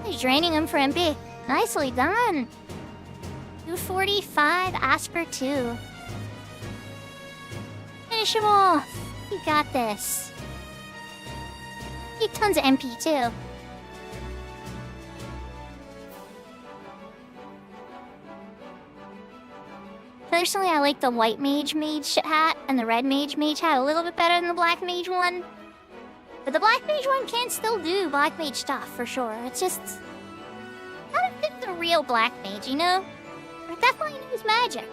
He's draining him for MP. Nicely done. 245, ask for 2. Finish him off. You got this. Take tons of MP too. Personally, I like the white mage hat and the red mage hat a little bit better than the black mage one. But the black mage one can still do black mage stuff for sure. It's just not a fit the real black mage, you know? It definitely knows magic.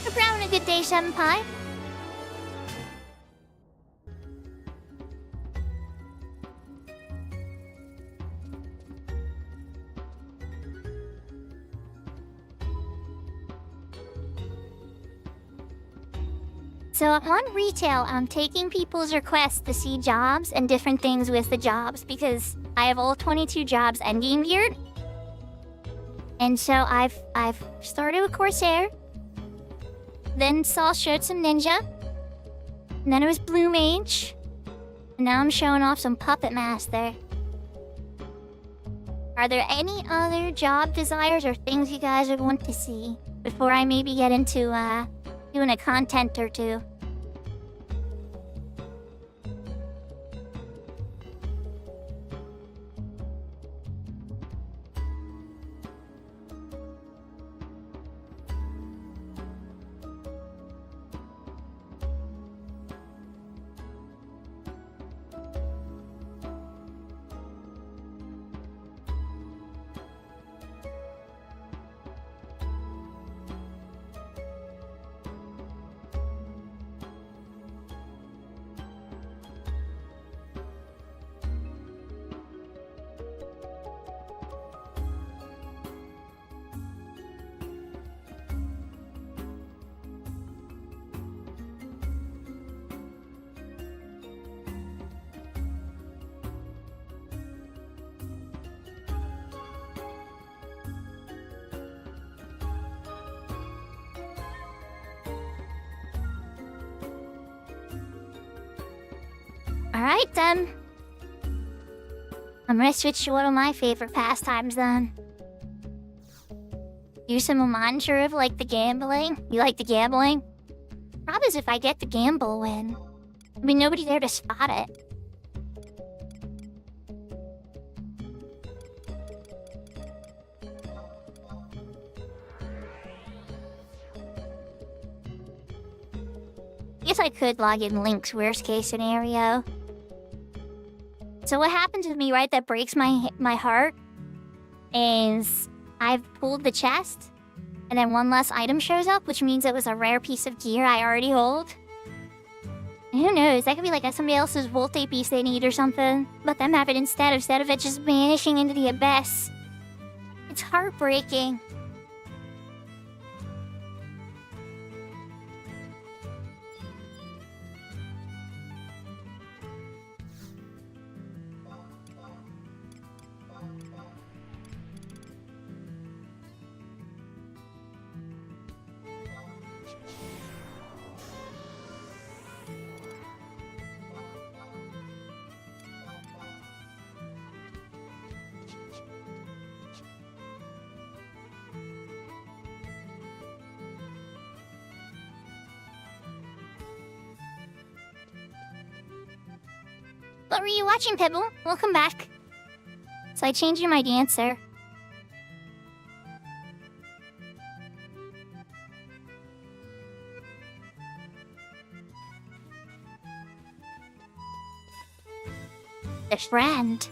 Hope you're having a good day, Senpai. So on retail, I'm taking people's requests to see jobs and different things with the jobs because I have all 22 jobs endgame geared. And so I've started with Corsair, then saw showed some ninja, and then it was Blue Mage, and now I'm showing off some Puppet Master. Are there any other job desires or things you guys would want to see before I maybe get into doing a content or two? Alright then. I'm gonna switch to one of my favorite pastimes then. Do some mantra of like the gambling. You like the gambling? Problem is if I get the gamble win, there'll be nobody there to spot it. Guess I could log in Link's worst case scenario. So what happens with me, right, that breaks my heart is I've pulled the chest and then one less item shows up, which means it was a rare piece of gear I already hold. And who knows, that could be like somebody else's Volte piece they need or something. Let them have it instead of it just vanishing into the abyss. It's heartbreaking. What were you watching, Pebble? Welcome back. So I changed my dancer. The friend.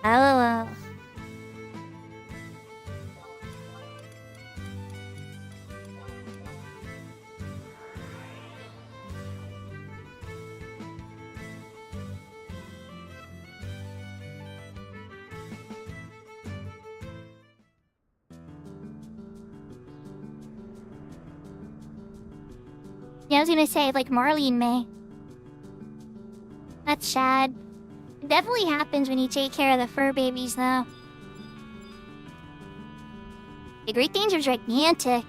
Oh. Yeah, I was gonna say, like Marley and May. That's sad. It definitely happens when you take care of the fur babies, though. The Great Danes are gigantic.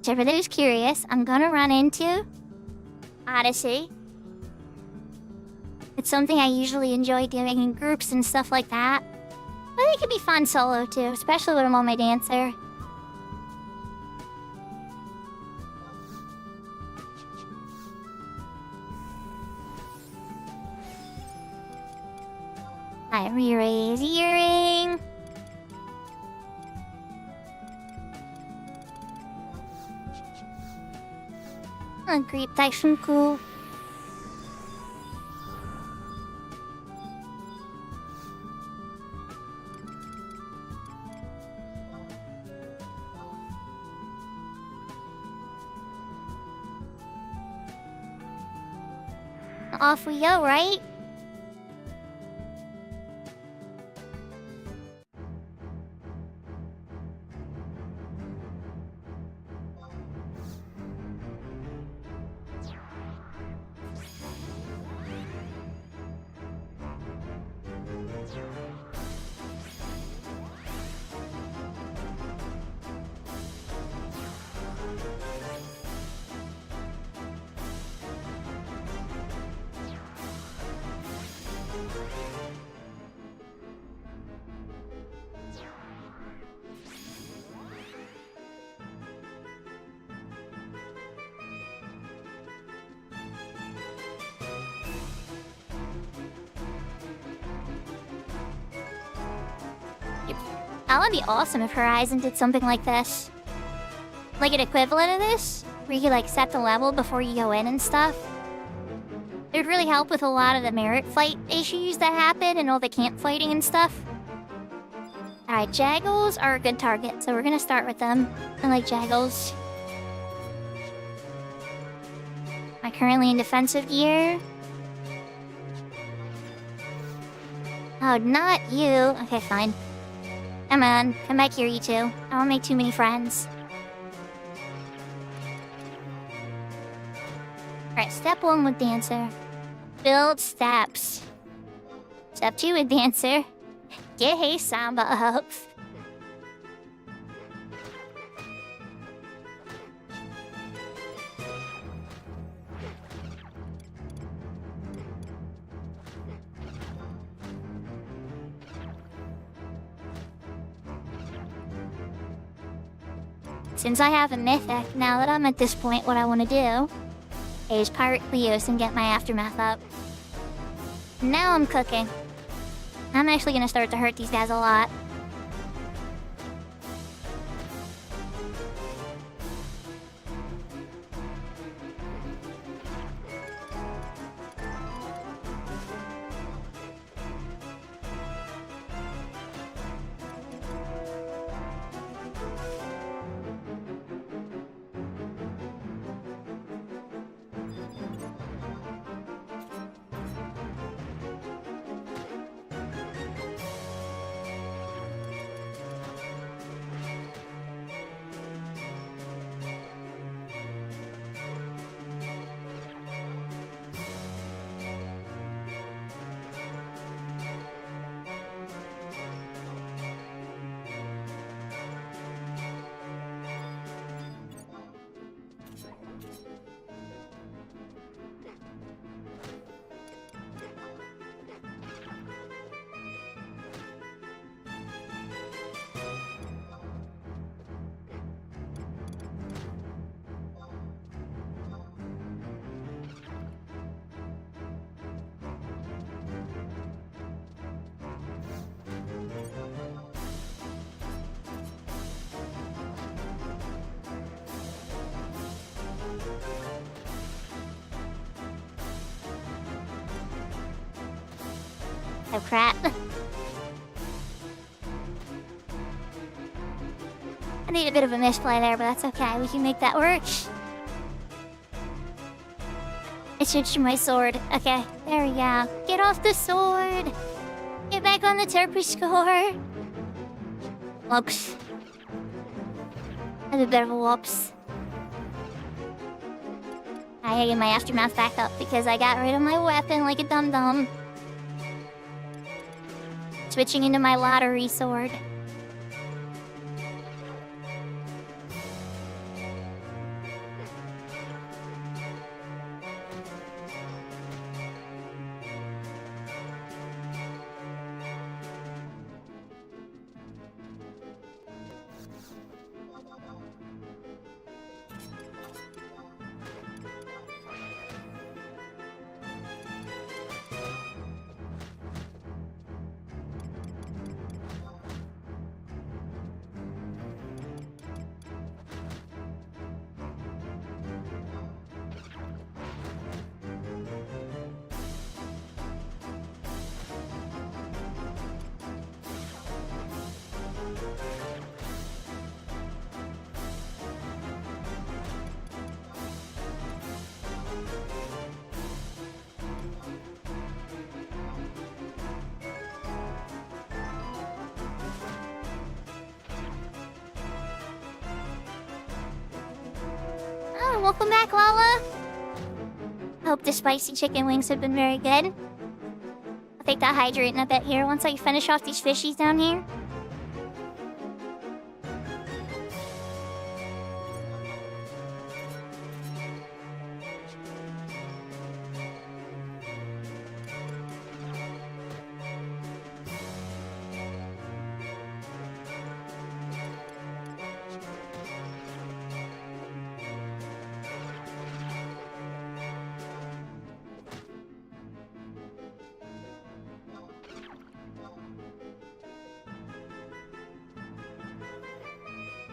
So for those curious, I'm gonna run into Odyssey. It's something I usually enjoy doing in groups and stuff like that. But it can be fun solo too, especially when I'm on my dancer. I re-raise earring. Creep Daishunku. Off we go, right? That would be awesome if Horizon did something like this. Like an equivalent of this, where you could like set the level before you go in and stuff. It would really help with a lot of the merit fight issues that happen and all the camp fighting and stuff. Alright, Jaggles are a good target, so we're gonna start with them. I like Jaggles. Am I currently in defensive gear? Oh, not you. Okay, fine. Come on, come back here, you two. I won't make too many friends. Alright, step 1 with Dancer. Build steps. Step 2 with Dancer. Get Hey Samba up. Since I have a mythic, now that I'm at this point, what I want to do is pirate Cleos and get my aftermath up. Now I'm cooking. I'm actually gonna start to hurt these guys a lot. Oh crap. I need a bit of a misplay there, but that's okay. We can make that work. I switched to my sword. Okay, there we go. Get off the sword. Get back on the Turkish score. Whoops. That's a bit of a whoops. I gotta get my aftermath back up because I got rid of my weapon like a dum-dum. Switching into my lottery sword. Oh, welcome back, Lala. Hope the spicy chicken wings have been very good. I'll take that hydrate in a bit here once I finish off these fishies down here.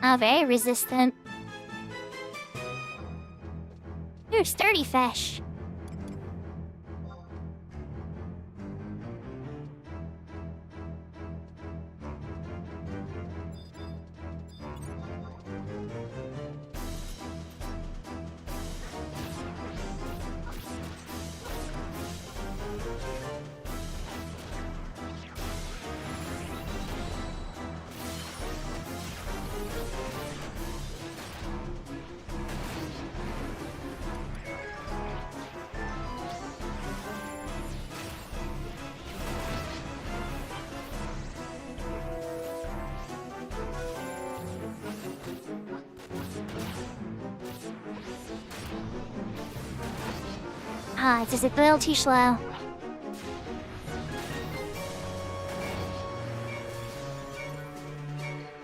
Oh, very resistant. You're sturdy fish. Ah, it's just a little too slow.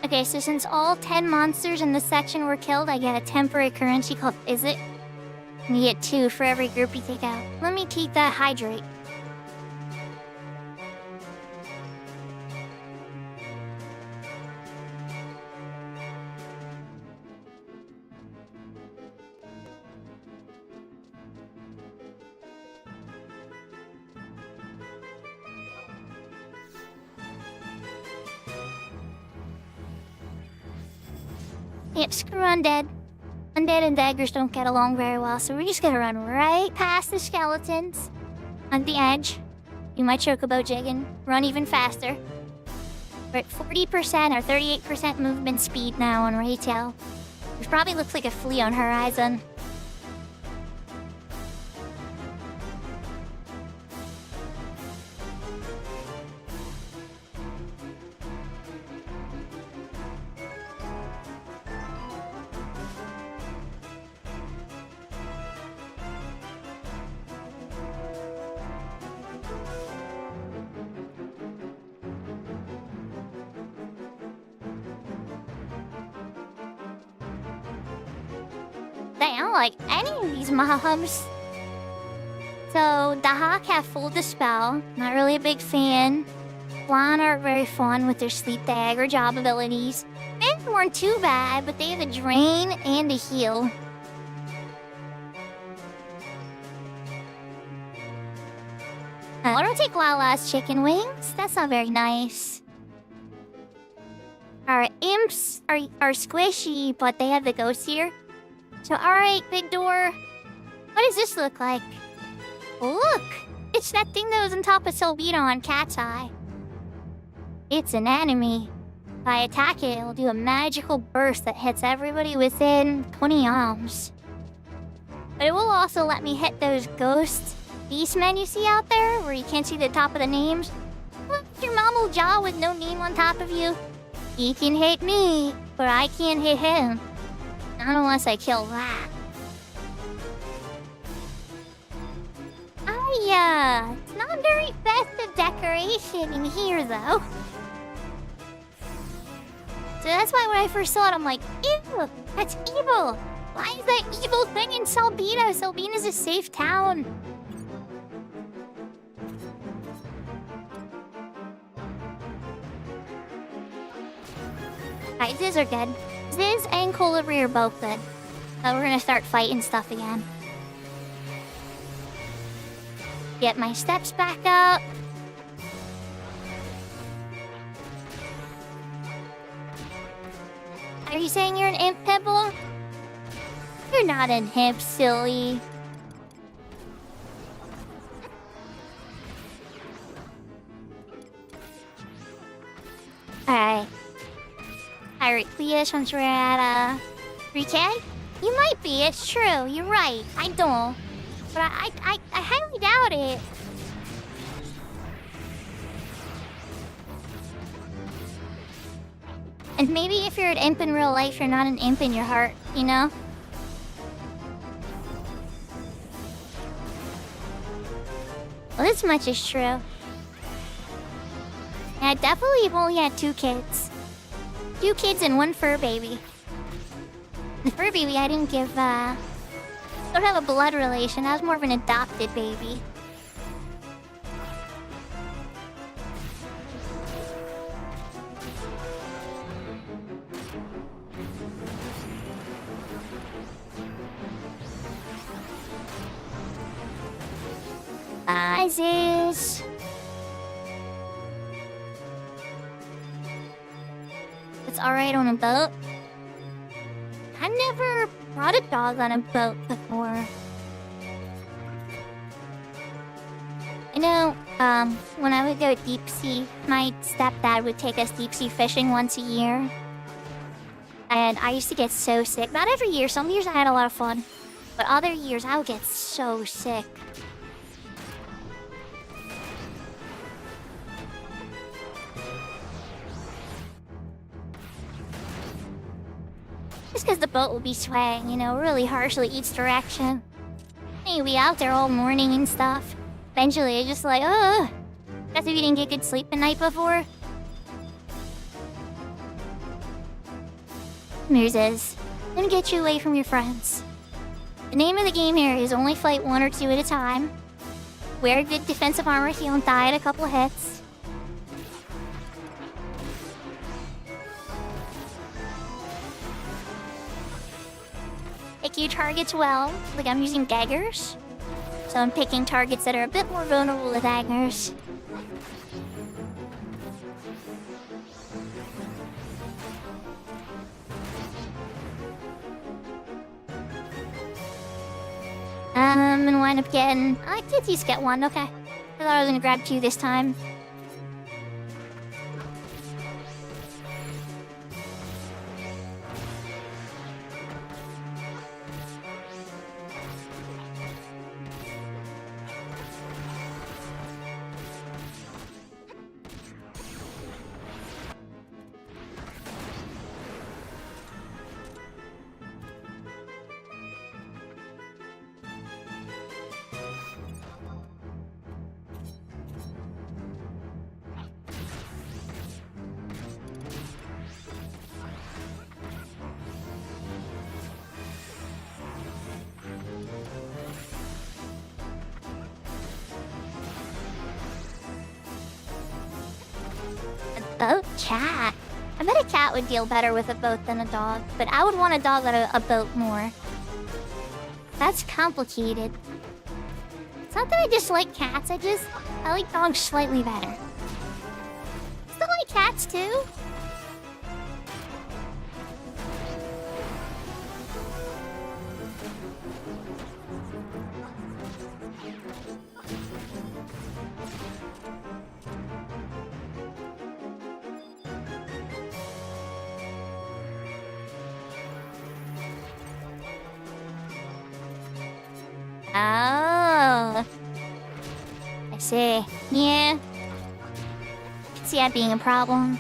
Okay, so since all 10 monsters in this section were killed, I get a temporary currency called Is It? And you get 2 for every group you take out. Let me keep that hydrate. Yep, screw undead. Undead and daggers don't get along very well, so we're just gonna run right past the skeletons. On the edge. Do my chocobo jigging. Run even faster. We're at 40% or 38% movement speed now on retail. Which probably looks like a flea on Horizon. I don't like any of these mobs. So, the Hawk have full dispel. Not really a big fan. Blonde aren't very fun with their sleep dagger job abilities. Men weren't too bad, but they have a drain and a heal. I don't take Lala's chicken wings. That's not very nice. Our imps are squishy, but they have the ghost here. So, alright, big door. What does this look like? Look! It's that thing that was on top of Solvita on Cat's Eye. It's an enemy. If I attack it, it'll do a magical burst that hits everybody within 20 arms. But it will also let me hit those ghost beastmen you see out there, where you can't see the top of the names. Look, your mammal jaw with no name on top of you. He can hit me, but I can't hit him. Not unless I kill that. It's not very festive decoration in here, though. So that's why when I first saw it, I'm like, ew, that's evil. Why is that evil thing in Solbita? Solbita's a safe town. Alright, Ziz are good. Ziz and Colibri are both good. So we're gonna start fighting stuff again. Get my steps back up. Are you saying you're an imp, Pebble? You're not an imp, silly. Alright. Pirate Cleus, once we're at 3K? You might be, it's true, you're right. I don't. But I highly doubt it. And maybe if you're an imp in real life, you're not an imp in your heart, you know? Well, this much is true. And I definitely have only had 2 kids. 2 kids and 1 fur baby. The fur baby I didn't give, don't have a blood relation. I was more of an adopted baby. Ziz. It's alright on a boat. I never brought a dog on a boat before. I know, when I would go deep sea, my stepdad would take us deep sea fishing once a year. And I used to get so sick. Not every year, some years I had a lot of fun. But other years I would get so sick. Just because the boat would be swaying, you know, really harshly each direction. And you'd be out there all morning and stuff. Eventually, it's just like, ugh. That's if you didn't get good sleep the night before. Here's Ziz. I'm gonna get you away from your friends. The name of the game here is only fight 1 or 2 at a time. Wear good defensive armor so you don't die at a couple hits. Pick your targets well, like I'm using daggers. So I'm picking targets that are a bit more vulnerable to daggers. I'm gonna wind up getting... I did at least get 1, okay. I thought I was gonna grab 2 this time. Boat chat. I bet a cat would deal better with a boat than a dog, but I would want a dog on a boat more. That's complicated. It's not that I dislike cats, I just... I like dogs slightly better. Still like cats too. Oh, I see. Yeah, I can see that being a problem.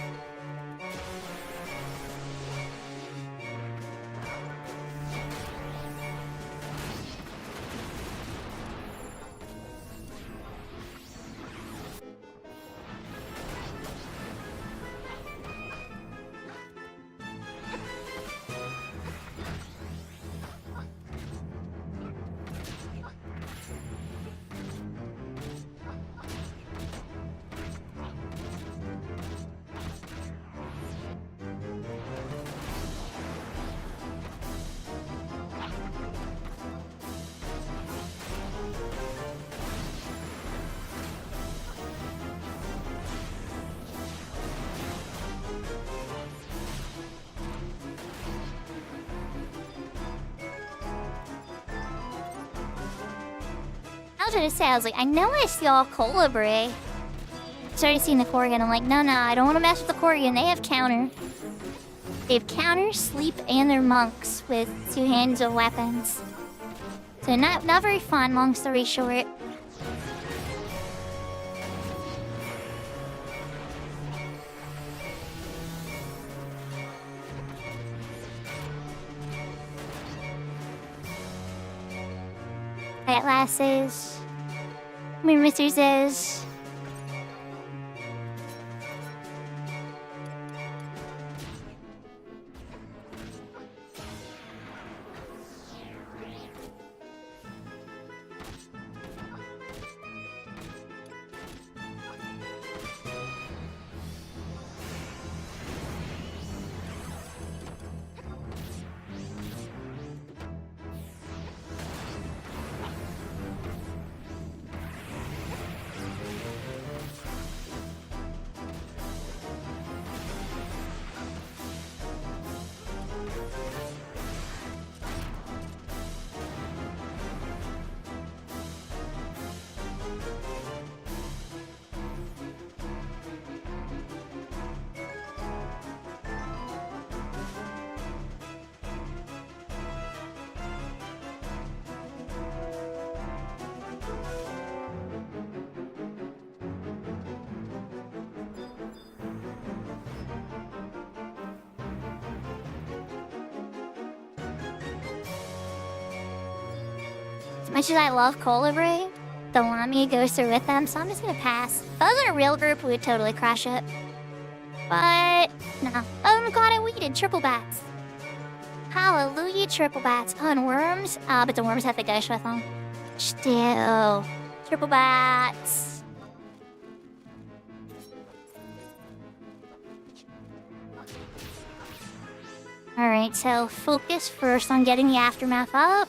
I was gonna say, I was like, I know I saw Colibri. Started seeing the Corrigan. I'm like, no, I don't want to mess with the Corrigan. They have counter. They have counter, sleep, and they're monks with 2 hands of weapons. So not very fun, long story short. Atlases. Mistresses. As much as I love Colibri, the Lamia goes through with them, so I'm just gonna pass. If I was in a real group, we would totally crush it. But, no. Oh my god, I weeded triple bats. Hallelujah, triple bats. Oh, and worms? Ah, but the worms have the ghost with them. Still. Triple bats. Alright, so focus first on getting the aftermath up.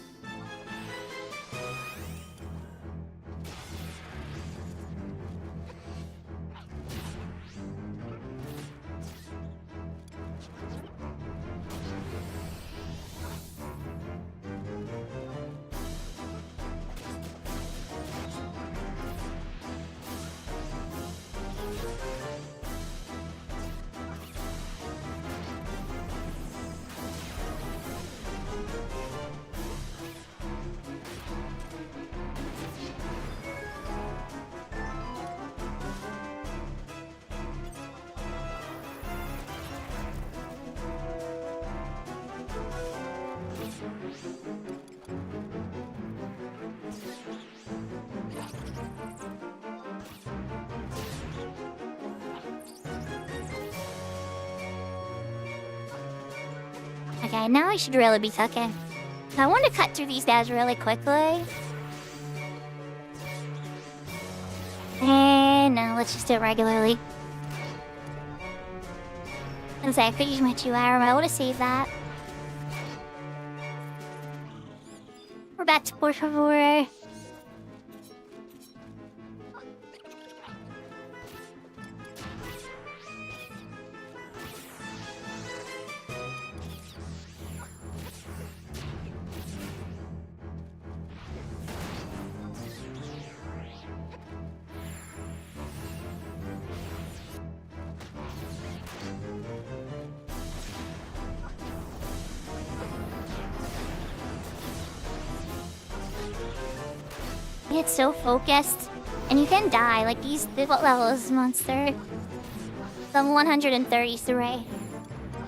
Okay, now I should really be cooking. I want to cut through these guys really quickly. And no, let's just do it regularly. I was like, I could use my 2-hour, but I want to save that. We're back to por favor. get so focused, and you can die. Like what level is this monster? Level 133.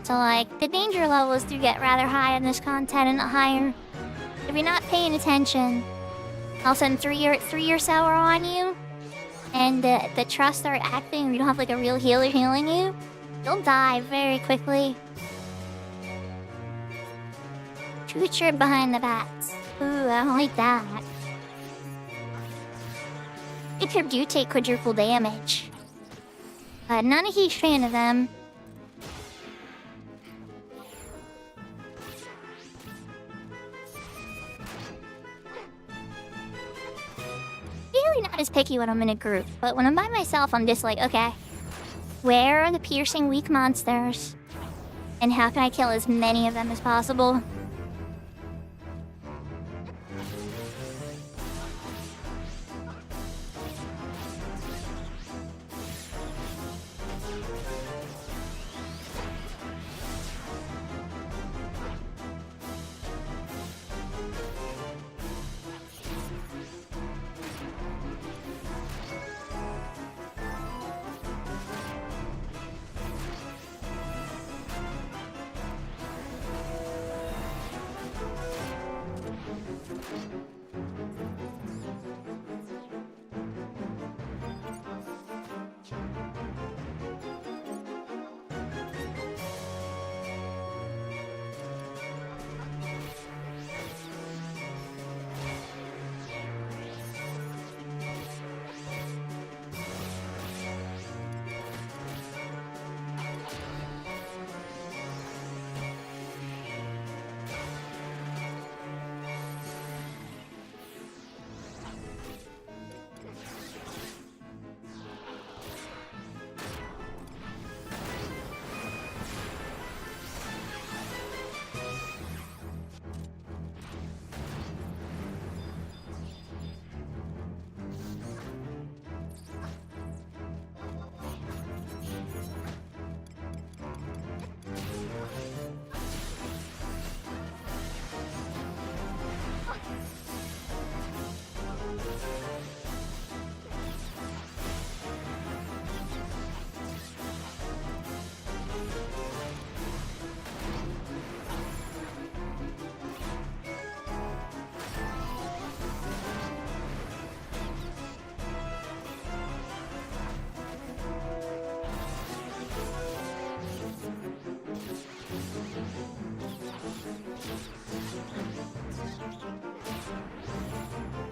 So like the danger levels do get rather high in this content and higher. If you're not paying attention, all of a sudden 3 or so are on you, and the trusts start acting, or you don't have like a real healer healing you, you'll die very quickly. Shoot your behind the bats. Ooh, I don't like that. If you do take quadruple damage. But not a huge fan of them. Really not as picky when I'm in a group, but when I'm by myself, I'm just like, okay, where are the piercing weak monsters? And how can I kill as many of them as possible?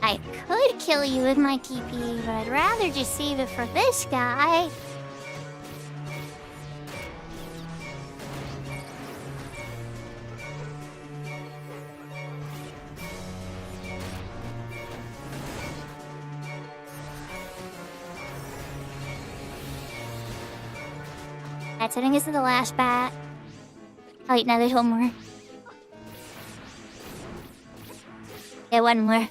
I could kill you with my TP, but I'd rather just save it for this guy. I think this is the last bat. Oh wait, no, there's one more. Yeah, one more.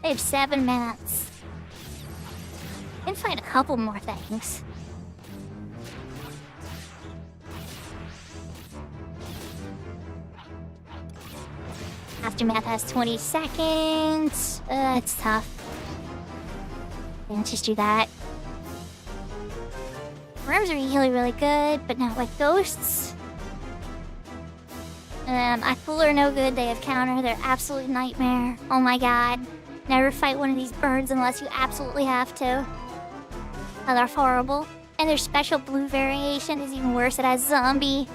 I have 7 minutes. I can find a couple more things. Aftermath has 20 seconds. It's tough. Yeah, let's just do that. Worms are really good, but not like ghosts. I fool are no good. They have counter. They're absolute nightmare. Oh my god. Never fight one of these birds unless you absolutely have to. Oh, they're horrible. And their special blue variation is even worse. It has zombie.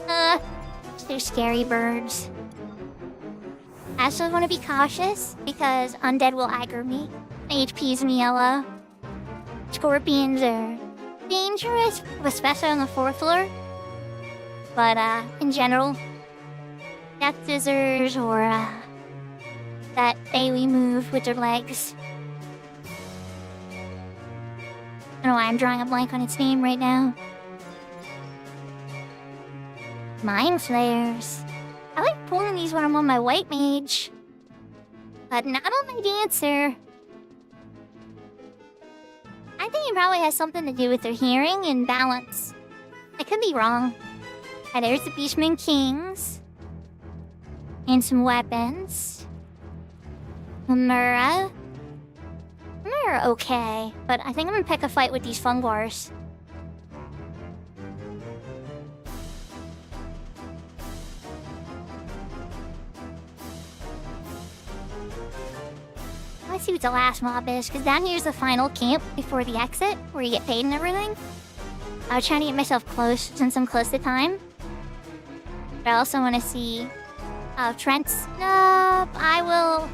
They're scary birds. I also want to be cautious because undead will aggro me. HP's me yellow. Scorpions are dangerous, especially on the 4th floor. But in general, death scissors or that AoE move with their legs. I don't know why I'm drawing a blank on its name right now. Mind Flayers. I like pulling these when I'm on my white mage, but not on my dancer. I think it probably has something to do with their hearing and balance. I could be wrong. there's the Beastman Kings. And some weapons. Mura. Mura okay, but I think I'm gonna pick a fight with these Fungwars. Let's see what the last mob is, because down here's the final camp before the exit, where you get paid and everything. I was trying to get myself close, since I'm close to time. But I also want to see... Oh, Trent's... Nope, I will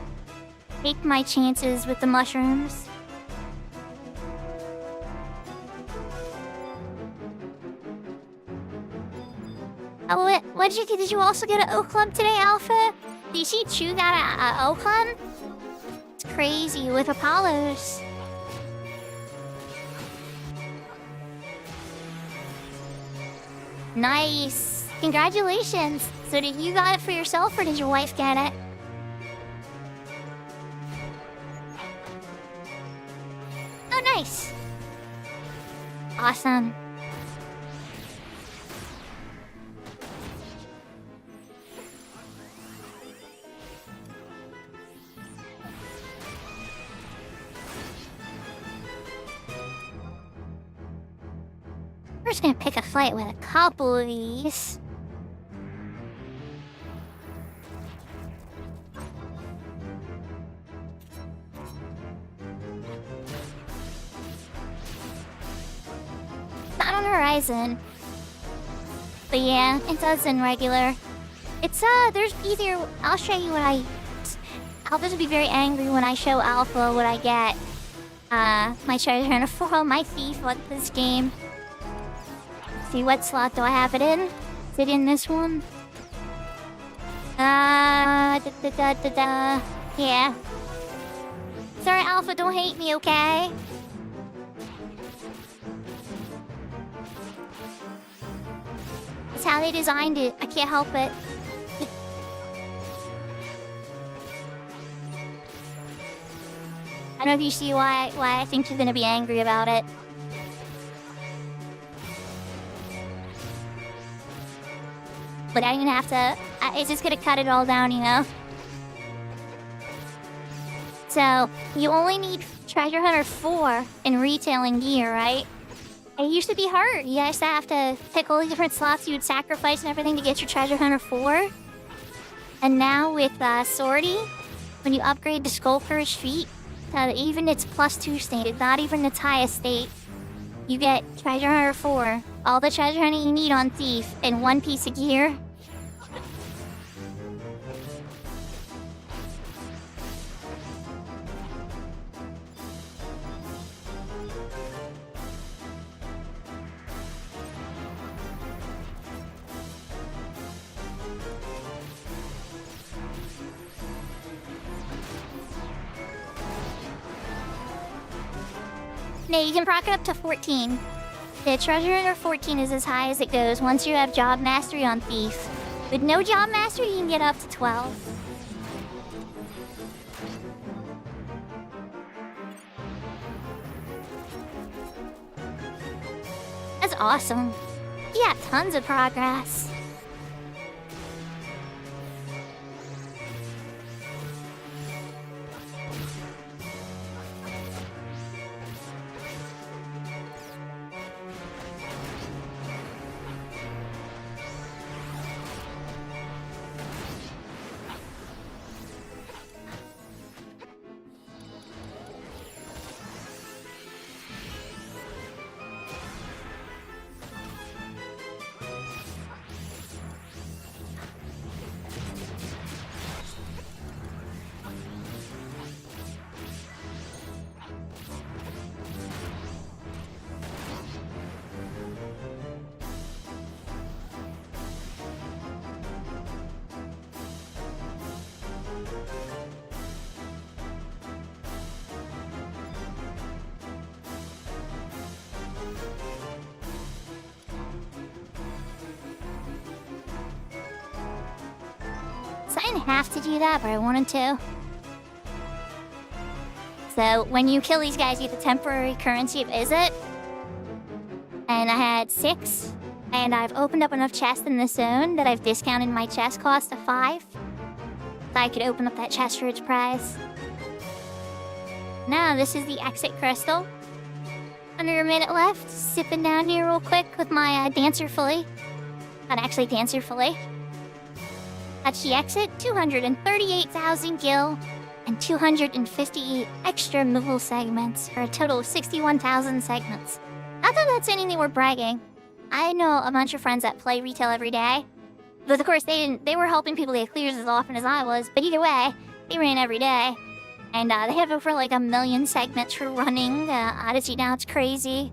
take my chances with the mushrooms. Oh, what did you also get an O Club today, Alpha? Did you see Chu got a O Club? It's crazy with Apollos. Nice. Congratulations. So did you got it for yourself or did your wife get it? Oh, nice. Awesome. We're just gonna pick a fight with a couple of these. Not on Horizon. But yeah, it does in regular. It's, there's easier... I'll show you what I... Alpha's will be very angry when I show Alpha what I get. My treasure hunter for my thief on this game. See, what slot do I have it in? Is it in this one? Yeah. Sorry, Alpha, don't hate me, okay? It's how they designed it. I can't help it. I don't know if you see why I think you're gonna be angry about it. But I'm gonna have to... It's just gonna cut it all down, you know? So, you only need Treasure Hunter 4 in retailing gear, right? It used to be hard. You guys have to pick all the different slots you would sacrifice and everything to get your Treasure Hunter 4. And now with Swordy, when you upgrade to Skullcur's feet, even its +2 state, not even its highest state, you get Treasure Hunter 4. All the treasure hunting you need on Thief in one piece of gear. No, you can proc it up to 14. The Treasure Hunter 14 is as high as it goes once you have Job Mastery on Thief. With no Job Mastery, you can get up to 12. That's awesome. Yeah, tons of progress. So I didn't have to do that, but I wanted to. So when you kill these guys, you get the temporary currency of Izzet. And I had 6 And I've opened up enough chests in this zone that I've discounted my chest cost to 5. So I could open up that chest for its prize. Now, this is the exit crystal. Under a minute left, sipping down here real quick with my dancer fillet. Not actually dancer fillet. That's the exit, 238,000 gil and 258 extra movable segments for a total of 61,000 segments. Not that that's anything worth bragging. I know a bunch of friends that play retail every day. But of course, they were helping people get clears as often as I was. But either way, they ran every day. And they have over like 1 million segments for running. Odyssey now, it's crazy.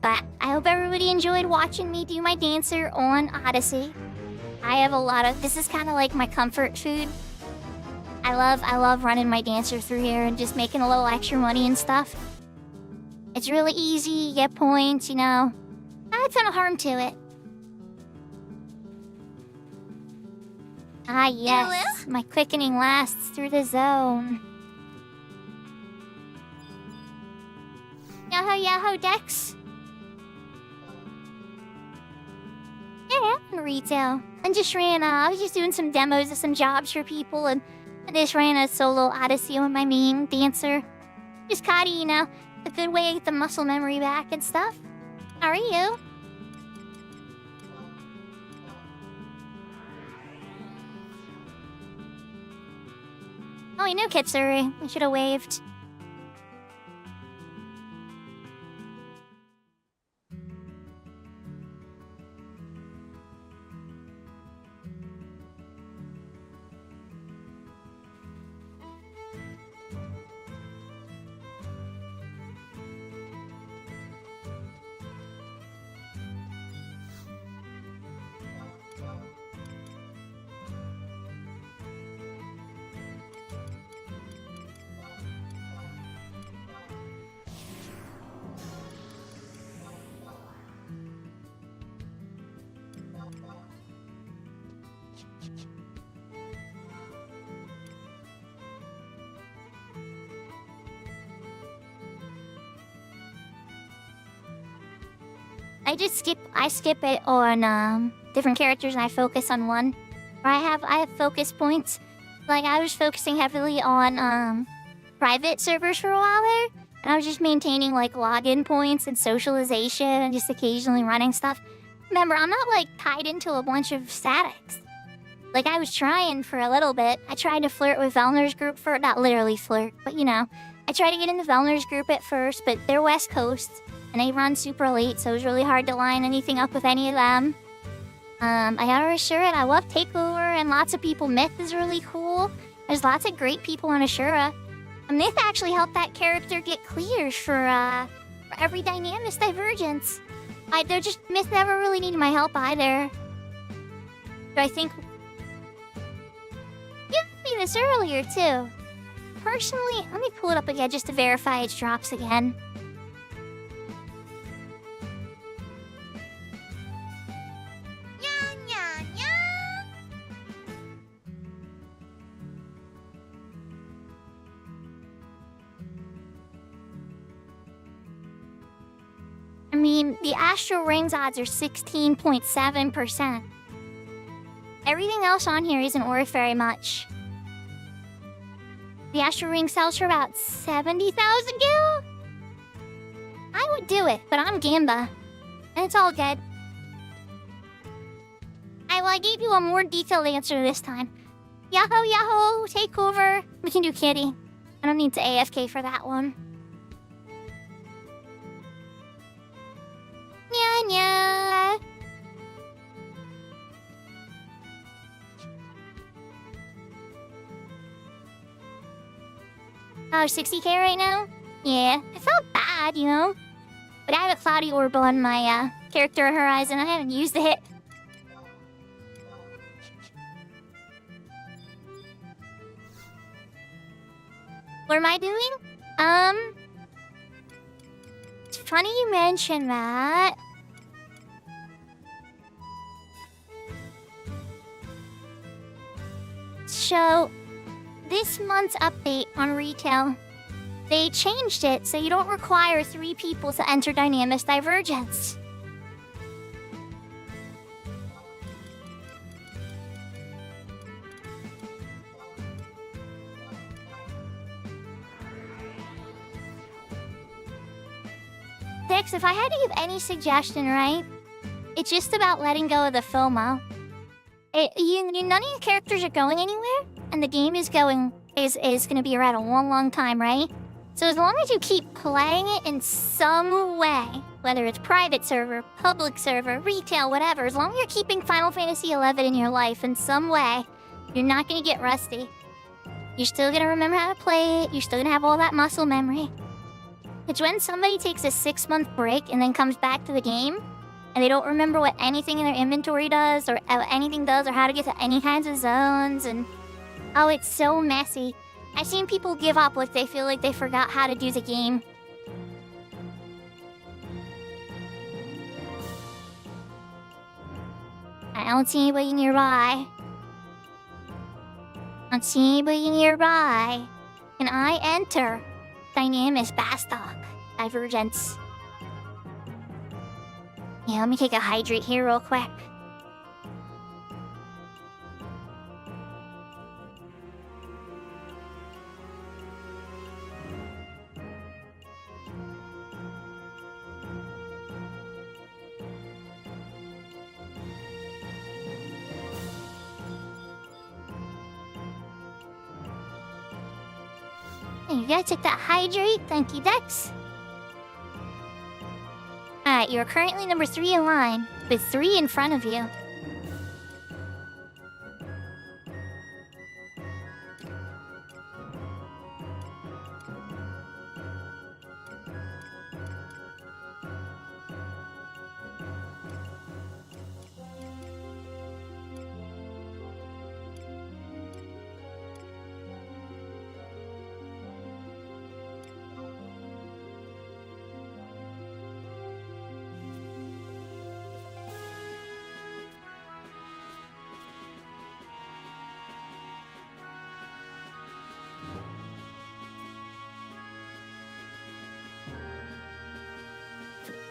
But I hope everybody enjoyed watching me do my dancer on Odyssey. I have a lot of... This is kind of like my comfort food. I love running my dancer through here and just making a little extra money and stuff. It's really easy, you get points, you know. Not a ton of harm to it. Ah, yes. Hello? My quickening lasts through the zone. Yahoo, yahoo, Dex. Yeah, retail. I was just doing some demos of some jobs for people, and I just ran a solo Odyssey with my main dancer. Just kinda, you know, a good way to get the muscle memory back and stuff. How are you? Oh, you know Kitsuri. I should have waved. I skip it on different characters and I focus on one. Or I have focus points. Like I was focusing heavily on private servers for a while there, and I was just maintaining like login points and socialization and just occasionally running stuff. Remember, I'm not like tied into a bunch of statics. Like I was trying for a little bit. I tried to flirt with Velner's group for not literally flirt, but you know, I tried to get in the Velner's group at first, but they're West Coast. And they run super late, so it was really hard to line anything up with any of them. I got a Ashura, I love Takeover, and lots of people. Myth is really cool. There's lots of great people on Ashura. And Myth actually helped that character get clears for every Dynamis Divergence. Myth never really needed my help either. But I think... You asked me this earlier, too. Personally, let me pull it up again just to verify its drops again. I mean, the Astral Rings odds are 16.7%. Everything else on here isn't worth very much. The Astral Ring sells for about 70,000 gil? I would do it, but I'm Gamba. And it's all good. I gave you a more detailed answer this time. Yahoo, yahoo, take over. We can do Kitty. I don't need to AFK for that one. Nya nya. Oh, 60k right now? Yeah, I felt bad, you know? But I have a Cloudy Orb on my character horizon. I haven't used it. What am I doing? It's funny you mention that. So, this month's update on retail They changed it so you don't require 3 people to enter Dynamis Divergence. Dex, if I had to give any suggestion, right? It's just about letting go of the FOMO. None of your characters are going anywhere, and the game is going to be around a long, long time, right? So as long as you keep playing it in some way, whether it's private server, public server, retail, whatever, as long as you're keeping Final Fantasy XI in your life in some way, you're not gonna get rusty. You're still gonna remember how to play it, you're still gonna have all that muscle memory. It's when somebody takes a 6-month break and then comes back to the game, and they don't remember what anything in their inventory does, or anything does, or how to get to any kinds of zones, and oh, it's so messy. I've seen people give up if they feel like they forgot how to do the game. I don't see anybody nearby. Don't see anybody nearby. Can I enter Dynamis Bastock Divergence? Yeah, let me take a hydrate here real quick. You gotta take that hydrate. Thank you, Dex. Alright, you're currently number 3 in line, with 3 in front of you.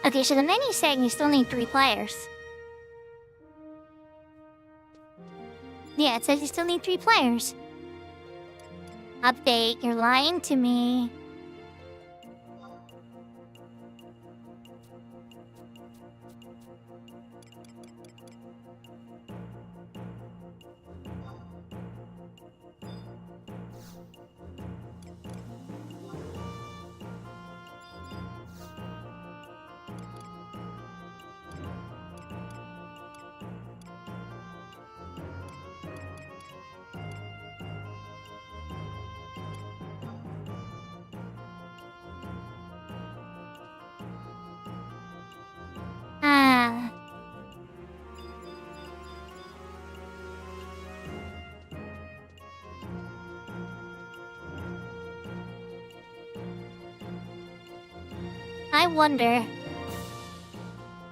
Okay, so the menu's saying you still need 3 players. Yeah, it says you still need 3 players. Update, you're lying to me. Ah. I wonder